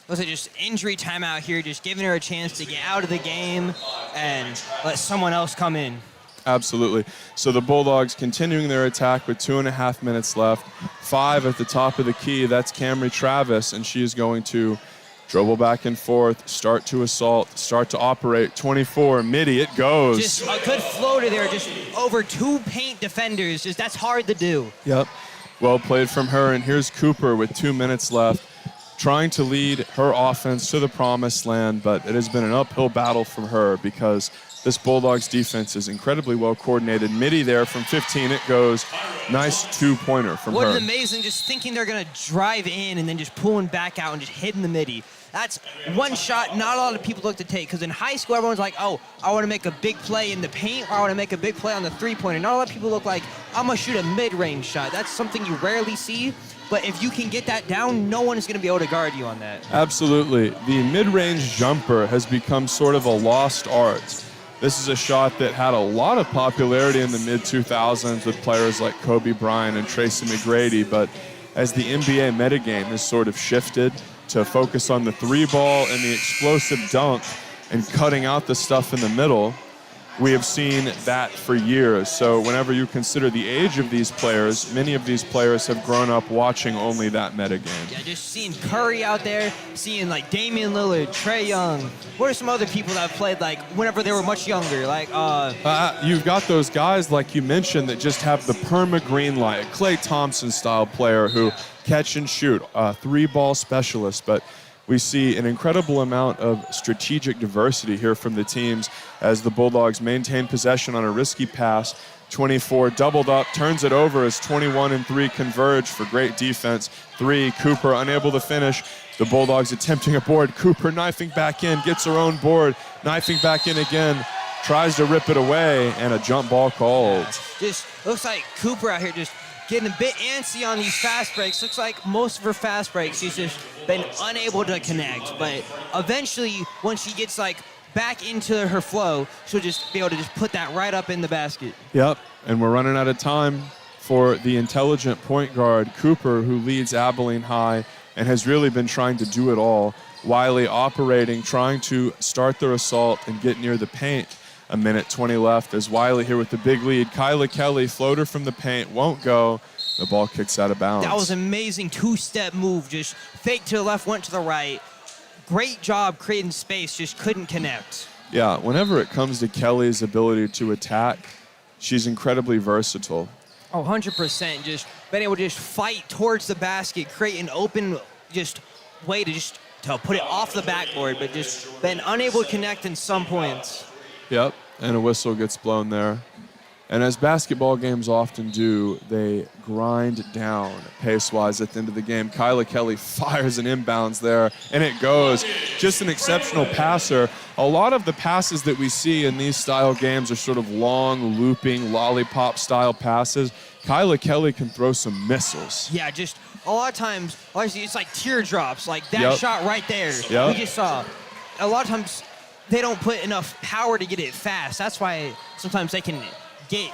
looks like just injury timeout here, just giving her a chance to get out of the game and let someone else come in. Absolutely. So the Bulldogs continuing their attack with 2.5 minutes left. 5 at the top of the key. That's Camry Travis, and she is going to dribble back and forth, start to assault, start to operate. 24, midi, it goes. Just a good floater there, just over 2 paint defenders. That's hard to do. Yep. Well played from her, and here's Cooper with 2 minutes left, trying to lead her offense to the promised land, but it has been an uphill battle from her because this Bulldogs defense is incredibly well coordinated. Midi there from 15, it goes. Nice 2-pointer from her. What an amazing, just thinking they're going to drive in and then just pulling back out and just hitting the midi. That's one shot not a lot of people look to take, because in high school, everyone's like, oh, I want to make a big play in the paint, or I want to make a big play on the 3-pointer. Not a lot of people look like, I'm going to shoot a mid-range shot. That's something you rarely see, but if you can get that down, no one is going to be able to guard you on that. Absolutely. The mid-range jumper has become sort of a lost art. This is a shot that had a lot of popularity in the mid-2000s with players like Kobe Bryant and Tracy McGrady, but as the NBA metagame has sort of shifted to focus on the 3-ball and the explosive dunk and cutting out the stuff in the middle, we have seen that for years. So whenever you consider the age of these players, many of these players have grown up watching only that metagame. Yeah, just seeing Curry out there, seeing like Damian Lillard, Trae Young. What are some other people that have played like whenever they were much younger? Like you've got those guys like you mentioned that just have the perma green light, a Klay Thompson style player who catch and shoot, a 3-ball specialist. But we see an incredible amount of strategic diversity here from the teams as the Bulldogs maintain possession on a risky pass. 24 doubled up, turns it over as 21 and 3 converge for great defense. 3, Cooper unable to finish. The Bulldogs attempting a board. Cooper knifing back in, gets her own board, knifing back in again, tries to rip it away, and a jump ball called. Just looks like Cooper out here just getting a bit antsy on these fast breaks. Looks like most of her fast breaks, she's just been unable to connect. But eventually, once she gets like back into her flow, she'll just be able to just put that right up in the basket. Yep, and we're running out of time for the intelligent point guard, Cooper, who leads Abilene High and has really been trying to do it all. Wylie operating, trying to start their assault and get near the paint. A minute 20 left as Wylie here with the big lead. Kyla Kelly, floater from the paint, won't go. The ball kicks out of bounds. That was an amazing two-step move. Just fake to the left, went to the right. Great job creating space, just couldn't connect. Yeah, whenever it comes to Kelly's ability to attack, she's incredibly versatile. Oh, 100%. Just been able to just fight towards the basket, create an open just way to just to put it off the backboard, but just been unable to connect in some points. Yep, and a whistle gets blown there. And as basketball games often do, they grind down pace-wise at the end of the game. Kyla Kelly fires an inbounds there, and it goes. Just an exceptional passer. A lot of the passes that we see in these style games are sort of long, looping, lollipop-style passes. Kyla Kelly can throw some missiles. Yeah, just a lot of times, it's like teardrops, like that Yep. shot right there. Yep. We just saw. A lot of times, they don't put enough power to get it fast. That's why sometimes they can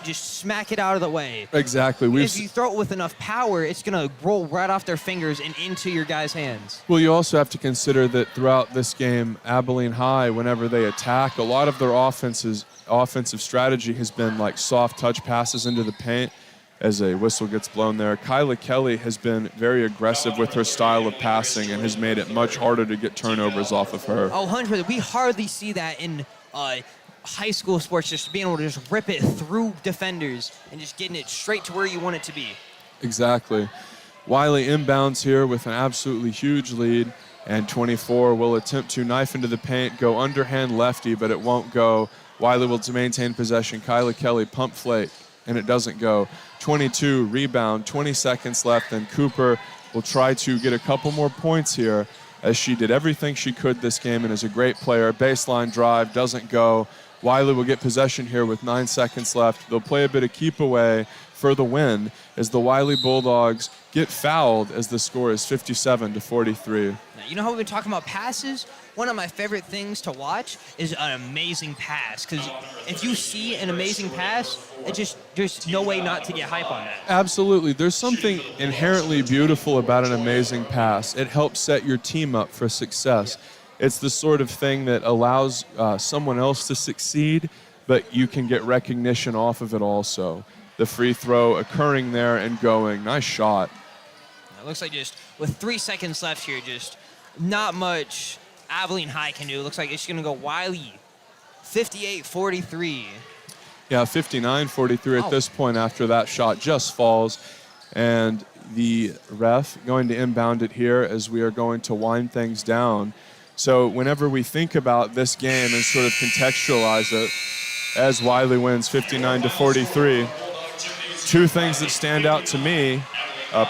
just smack it out of the way. Exactly. If you throw it with enough power, it's going to roll right off their fingers and into your guys' hands. Well, you also have to consider that throughout this game, Abilene High, whenever they attack, a lot of their offensive strategy has been like soft touch passes into the paint. As a whistle gets blown there, Kyla Kelly has been very aggressive with her style of passing and has made it much harder to get turnovers off of her. Oh, 100%. We hardly see that in high school sports, just being able to just rip it through defenders and just getting it straight to where you want it to be. Exactly. Wylie inbounds here with an absolutely huge lead, and 24 will attempt to knife into the paint, go underhand lefty, but it won't go. Wylie will maintain possession. Kyla Kelly pump flake, and it doesn't go. 22 rebound, 20 seconds left, and Cooper will try to get a couple more points here as she did everything she could this game and is a great player. Baseline drive doesn't go. Wylie will get possession here with 9 seconds left. They'll play a bit of keep away for the win as the Wylie Bulldogs get fouled as the score is 57-43. Now, you know how we've been talking about passes? One of my favorite things to watch is an amazing pass, because if you see an amazing pass, there's no way not to get hype on that. Absolutely. There's something inherently beautiful about an amazing pass. It helps set your team up for success. It's the sort of thing that allows someone else to succeed, but you can get recognition off of it also. The free throw occurring there and going. Nice shot. It looks like just with 3 seconds left here, just not much Abilene High can do. It looks like it's going to go Wylie, 58-43. Yeah, 59-43 at this point after that shot just falls. And the ref going to inbound it here as we are going to wind things down. So whenever we think about this game and sort of contextualize it, as Wylie wins 59-43, two things that stand out to me,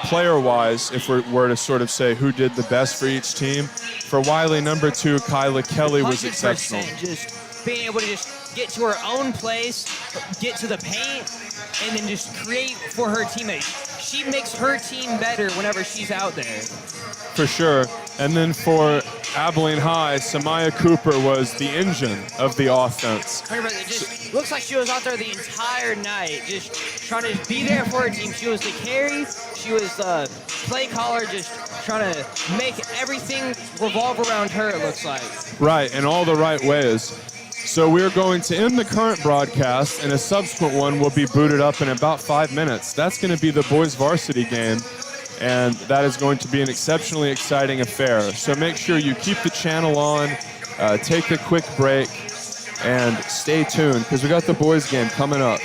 player-wise, if we were to sort of say who did the best for each team, for Wylie, number 2, Kyla Kelly was exceptional. Just being able to just get to her own place, get to the paint, and then just create for her teammates. She makes her team better whenever she's out there. For sure. And then for Abilene High, Samaya Cooper was the engine of the offense. It just looks like she was out there the entire night, just trying to be there for her team. She was the carry, she was the play caller, just trying to make everything revolve around her, it looks like. Right, in all the right ways. So we're going to end the current broadcast, and a subsequent one will be booted up in about 5 minutes. That's going to be the boys varsity game, and that is going to be an exceptionally exciting affair. So make sure you keep the channel on, take a quick break, and stay tuned, because we got the boys game coming up.